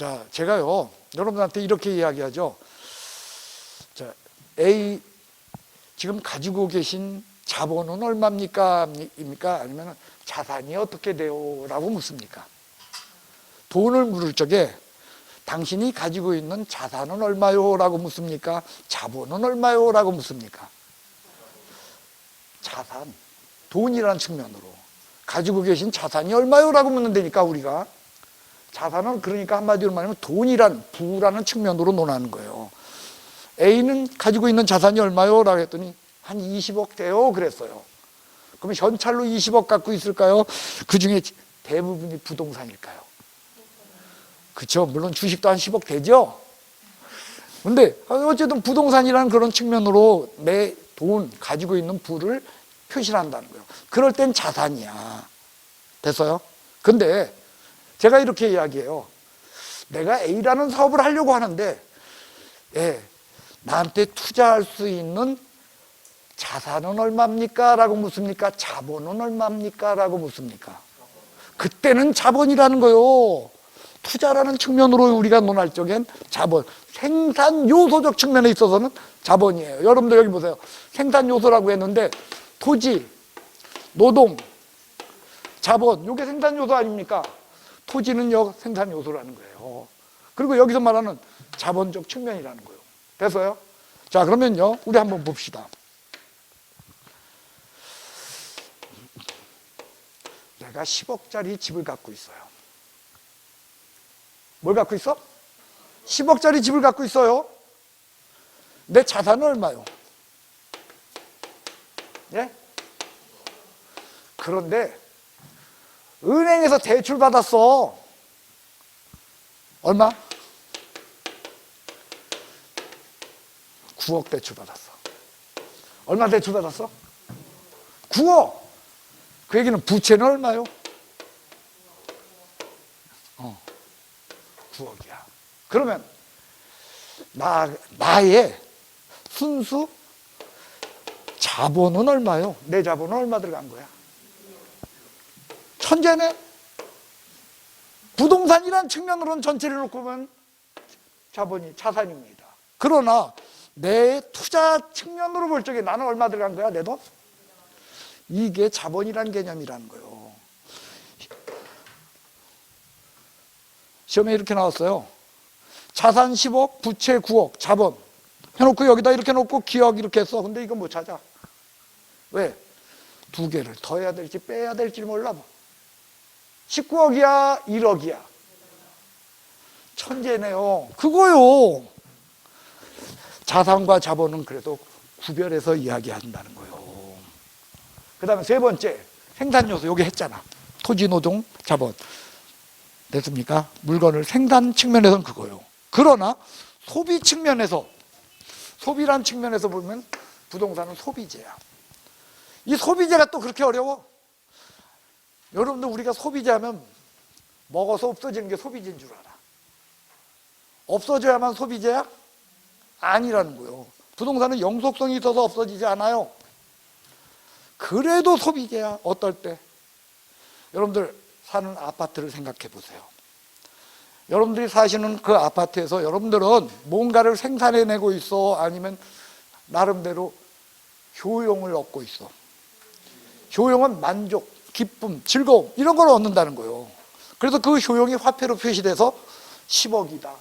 자, 제가요 여러분한테 이렇게 이야기하죠. 자, A 지금 가지고 계신 자본은 얼마입니까? 아니면 자산이 어떻게 돼요? 라고 묻습니까? 돈을 물을 적에 당신이 가지고 있는 자산은 얼마요? 라고 묻습니까? 자본은 얼마요? 라고 묻습니까? 자산, 돈이라는 측면으로 가지고 계신 자산이 얼마요? 라고 묻는다니까 우리가. 자산은 그러니까 한마디로 말하면 돈이란 부라는 측면으로 논하는 거예요. A는 가지고 있는 자산이 얼마요? 라고 했더니 한 20억 돼요 그랬어요. 그러면 현찰로 20억 갖고 있을까요? 그 중에 대부분이 부동산일까요? 그렇죠. 물론 주식도 한 10억 되죠. 근데 어쨌든 부동산이라는 그런 측면으로 내 돈 가지고 있는 부를 표시를 한다는 거예요. 그럴 땐 자산이야. 됐어요? 근데 제가 이렇게 이야기해요. 내가 A라는 사업을 하려고 하는데 나한테 투자할 수 있는 자산은 얼마입니까? 라고 묻습니까? 자본은 얼마입니까? 라고 묻습니까? 그때는 자본이라는 거요. 투자라는 측면으로 우리가 논할 적엔 자본, 생산 요소적 측면에 있어서는 자본이에요. 여러분들 여기 보세요. 생산 요소라고 했는데 토지, 노동, 자본, 이게 생산 요소 아닙니까? 토지는요 생산 요소라는 거예요. 그리고 여기서 말하는 자본적 측면이라는 거예요. 됐어요? 자, 그러면요 우리 한번 봅시다. 내가 10억짜리 집을 갖고 있어요. 뭘 갖고 있어? 10억짜리 집을 갖고 있어요. 내 자산은 얼마요? 예? 그런데 은행에서 대출 받았어. 얼마? 9억 대출 받았어. 얼마 대출 받았어? 9억. 그 얘기는 부채는 얼마요? 9억이야. 그러면 나의 순수 자본은 얼마요? 내 자본은 얼마 들어간 거야? 천재네? 부동산이라는 측면으로는 전체를 놓고 보면 자산입니다. 그러나 내 투자 측면으로 볼 적에 나는 얼마 들어간 거야? 내 돈? 이게 자본이라는 개념이라는 거예요. 시험에 이렇게 나왔어요. 자산 10억, 부채 9억, 자본 해놓고 여기다 이렇게 놓고 기억 이렇게 했어. 근데 이거 못 찾아. 왜? 두 개를 더 해야 될지 빼야 될지 몰라. 19억이야 1억이야. 천재네요. 그거요. 자산과 자본은 그래도 구별해서 이야기한다는 거예요. 그 다음에 세 번째 생산요소. 여기 했잖아. 토지, 노동, 자본. 됐습니까? 물건을 생산 측면에서는 그거요. 그러나 소비 측면에서, 소비란 측면에서 보면 부동산은 소비재야. 이 소비재가 또 그렇게 어려워? 여러분들 우리가 소비재 하면 먹어서 없어지는 게 소비재인 줄 알아. 없어져야만 소비재야? 아니라는 거예요. 부동산은 영속성이 있어서 없어지지 않아요. 그래도 소비재야. 어떨 때? 여러분들 사는 아파트를 생각해 보세요. 여러분들이 사시는 그 아파트에서 여러분들은 뭔가를 생산해내고 있어? 아니면 나름대로 효용을 얻고 있어? 효용은 만족, 기쁨, 즐거움 이런 걸 얻는다는 거예요. 그래서 그 효용이 화폐로 표시돼서 10억이다.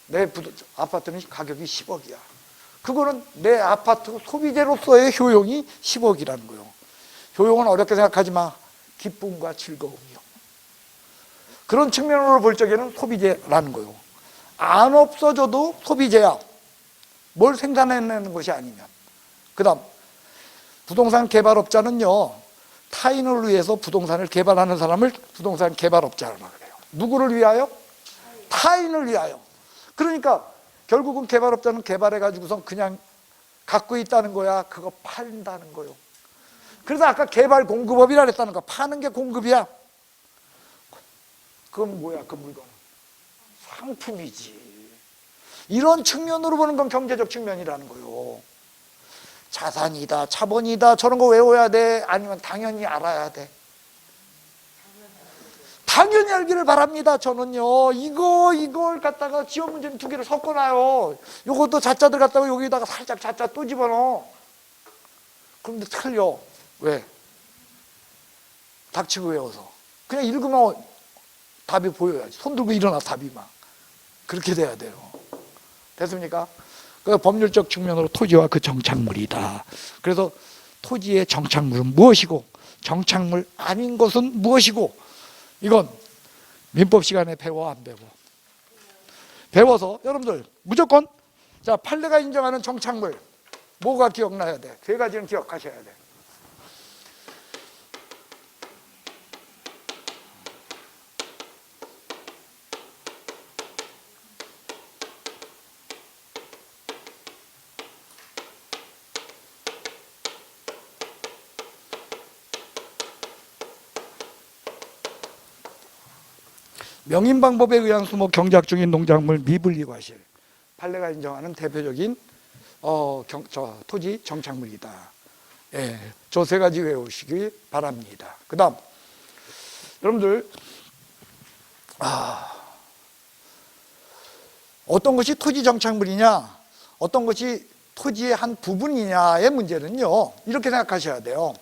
내 아파트는 가격이 10억이야. 그거는 내 아파트 소비재로서의 효용이 10억이라는 거예요. 효용은 어렵게 생각하지 마. 기쁨과 즐거움이요. 그런 측면으로 볼 적에는 소비재라는 거예요. 안 없어져도 소비재야. 뭘 생산해내는 것이 아니면. 그 다음 부동산 개발업자는요, 타인을 위해서 부동산을 개발하는 사람을 부동산 개발업자라고 그래요. 누구를 위하여? 타인을 위하여. 그러니까 결국은 개발업자는 개발해가지고선 그냥 갖고 있다는 거야. 그거 판다는 거요. 그래서 아까 개발 공급업이라 그랬다는 거. 파는 게 공급이야. 그건 뭐야? 그 물건은 상품이지. 이런 측면으로 보는 건 경제적 측면이라는 거요. 자산이다, 자본이다, 저런 거 외워야 돼? 아니면 당연히 알아야 돼? 당연히 알기를 바랍니다. 저는요, 이걸 갖다가 지원 문제는 두 개를 섞어놔요. 요것도 자자들 갖다가 여기다가 살짝 자자 또 집어넣어. 그런데 틀려. 왜? 닥치고 외워서. 그냥 읽으면 답이 보여야지. 손 들고 일어나 답이 막. 그렇게 돼야 돼요. 됐습니까? 그 법률적 측면으로 토지와 그 정착물이다. 그래서 토지의 정착물은 무엇이고 정착물 아닌 것은 무엇이고, 이건 민법 시간에 배워 안 배워? 배워서 여러분들 무조건, 자, 판례가 인정하는 정착물 뭐가 기억나야 돼? 세 가지는 기억하셔야 돼. 명인방법에 의한 수목 경작 중인 농작물 미분리 과실, 판례가 인정하는 대표적인 토지 정착물이다. 예, 저 세 가지 외우시기 바랍니다. 그 다음 여러분들, 어떤 것이 토지 정착물이냐, 어떤 것이 토지의 한 부분이냐의 문제는요, 이렇게 생각하셔야 돼요.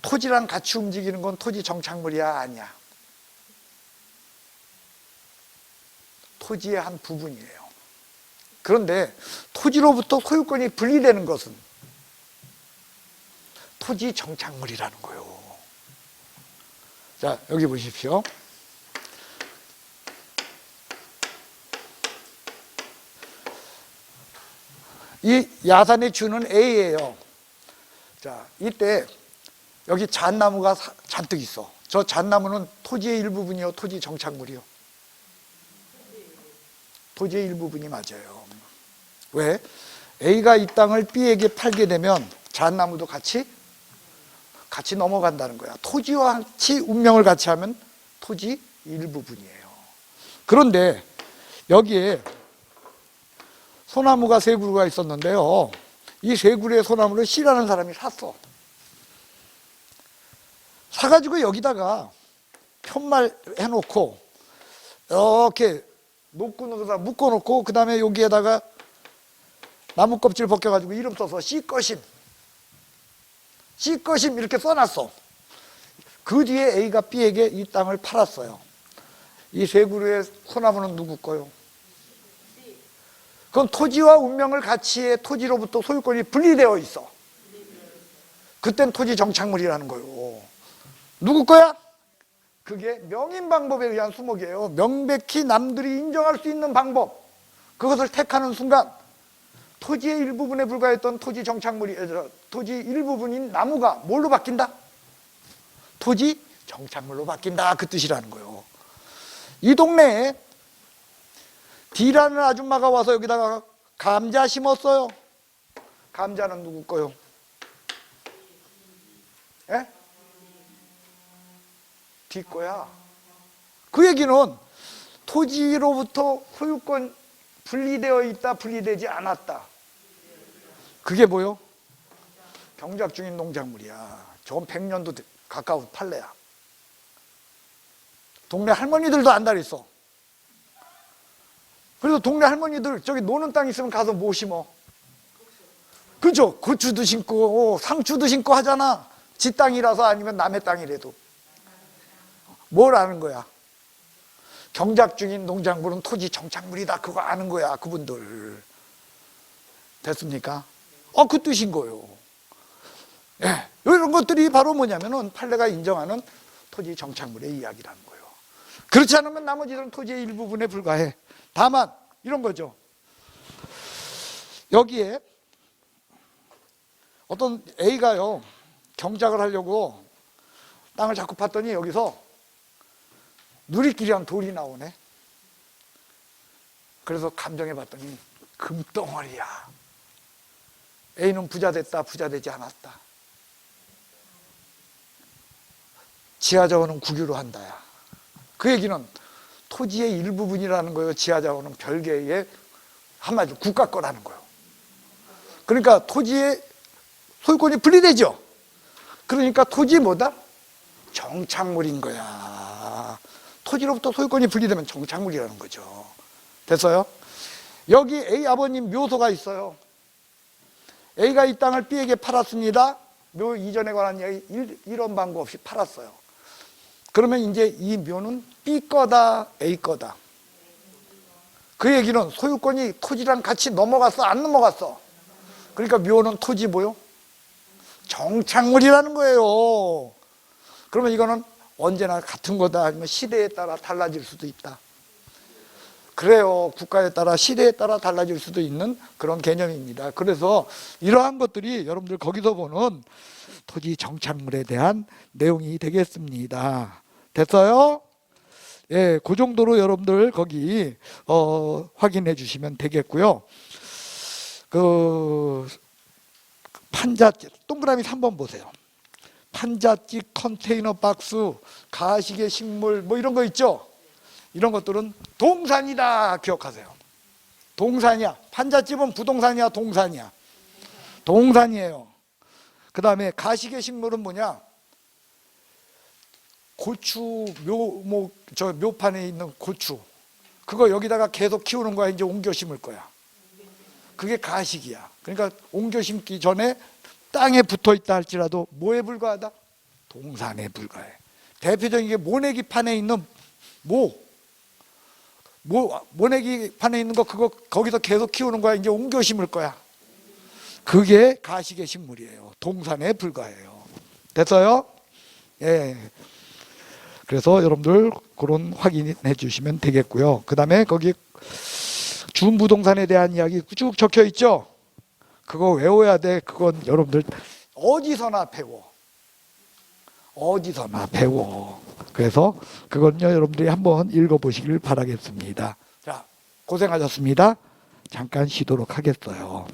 토지랑 같이 움직이는 건 토지 정착물이야, 아니야? 토지의 한 부분이에요. 그런데 토지로부터 소유권이 분리되는 것은 토지 정착물이라는 거예요. 자, 여기 보십시오. 이 야산의 주는 A예요. 자, 이때 여기 잣나무가 잔뜩 있어. 저 잣나무는 토지의 일부분이요, 토지 정착물이요? 토지의 일부분이 맞아요. 왜? A가 이 땅을 B에게 팔게 되면 잣나무도 같이 넘어간다는 거야. 토지와 같이 운명을 같이 하면 토지 일부분이에요. 그런데 여기에 소나무가 세 그루가 있었는데요, 이 세 그루의 소나무를 C라는 사람이 샀어. 사가지고 여기다가 편말해놓고 이렇게 놓고서 묶어놓고, 그 다음에 여기에다가 나무 껍질 벗겨가지고 이름 써서 C꺼심 이렇게 써놨어. 그 뒤에 A가 B에게 이 땅을 팔았어요. 이 세 그루의 소나무는 누구 거요? 그건 토지와 운명을 같이 해 토지로부터 소유권이 분리되어 있어. 그땐 토지 정착물이라는 거요. 누구 거야? 그게 명인방법에 의한 수목이에요. 명백히 남들이 인정할 수 있는 방법, 그것을 택하는 순간 토지의 일부분에 불과했던 토지 정착물이, 토지 일부분인 나무가 뭘로 바뀐다? 토지 정착물로 바뀐다, 그 뜻이라는 거예요. 이 동네에 D라는 아줌마가 와서 여기다가 감자 심었어요. 감자는 누구 거요? 예? D 거야. 그 얘기는 토지로부터 소유권 분리되어 있다, 분리되지 않았다. 그게 뭐요? 경작 중인 농작물이야. 저건 100년도 가까운 판례야. 동네 할머니들도 안달 있어. 그래서 동네 할머니들 저기 노는 땅 있으면 가서 뭐 심어? 그죠? 고추도 심고 상추도 심고 하잖아. 지 땅이라서, 아니면 남의 땅이라도. 뭘 아는 거야? 경작 중인 농작물은 토지 정착물이다, 그거 아는 거야, 그분들. 됐습니까? 그 뜻인 거예요. 예, 이런 것들이 바로 뭐냐면은 판례가 인정하는 토지 정착물의 이야기라는 거예요. 그렇지 않으면 나머지들은 토지의 일부분에 불과해. 다만 이런 거죠. 여기에 어떤 A가요, 경작을 하려고 땅을 자꾸 팠더니 여기서 누리끼리랑 돌이 나오네. 그래서 감정해 봤더니 금덩어리야. A는 부자 됐다, 부자 되지 않았다. 지하자원은 국유로 한다야. 그 얘기는 토지의 일부분이라는 거예요. 지하자원은 별개의, 한마디로 국가 거라는 거예요. 그러니까 토지의 소유권이 분리되죠. 그러니까 토지 뭐다? 정착물인 거야. 토지로부터 소유권이 분리되면 정착물이라는 거죠. 됐어요? 여기 A 아버님 묘소가 있어요. A가 이 땅을 B에게 팔았습니다. 묘 이전에 관한 이야기 이런 방법 없이 팔았어요. 그러면 이제 이 묘는 B 거다, A 거다. 그 얘기는 소유권이 토지랑 같이 넘어갔어, 안 넘어갔어? 그러니까 묘는 토지 뭐요? 정착물이라는 거예요. 그러면 이거는 언제나 같은 거다, 아니면 시대에 따라 달라질 수도 있다. 그래요. 국가에 따라 시대에 따라 달라질 수도 있는 그런 개념입니다. 그래서 이러한 것들이 여러분들 거기서 보는 토지 정착물에 대한 내용이 되겠습니다. 됐어요? 예, 그 정도로 여러분들 거기 확인해 주시면 되겠고요. 그 판자집 동그라미 3번 보세요. 판자집, 컨테이너 박스, 가시계 식물 뭐 이런 거 있죠? 이런 것들은 동산이다 기억하세요. 동산이야. 판잣집은 부동산이야, 동산이야? 동산이에요. 그 다음에 가시계 식물은 뭐냐? 고추 묘판에 있는 고추, 그거 여기다가 계속 키우는 거야. 이제 옮겨 심을 거야. 그게 가식이야. 그러니까 옮겨 심기 전에 땅에 붙어 있다 할지라도 뭐에 불과하다? 동산에 불과해. 대표적인 게 모내기 판에 있는 모내기 판에 있는 거, 그거 거기서 계속 키우는 거야. 이제 옮겨 심을 거야. 그게 가식의 식물이에요. 동산에 불과해요. 됐어요? 예. 그래서 여러분들 그런 확인해 주시면 되겠고요. 그 다음에 거기 준부동산에 대한 이야기 쭉 적혀 있죠? 그거 외워야 돼. 그건 여러분들 어디서나 배워. 어디서나 배워. 그래서 그건요, 여러분들이 한번 읽어보시길 바라겠습니다. 자, 고생하셨습니다. 잠깐 쉬도록 하겠어요.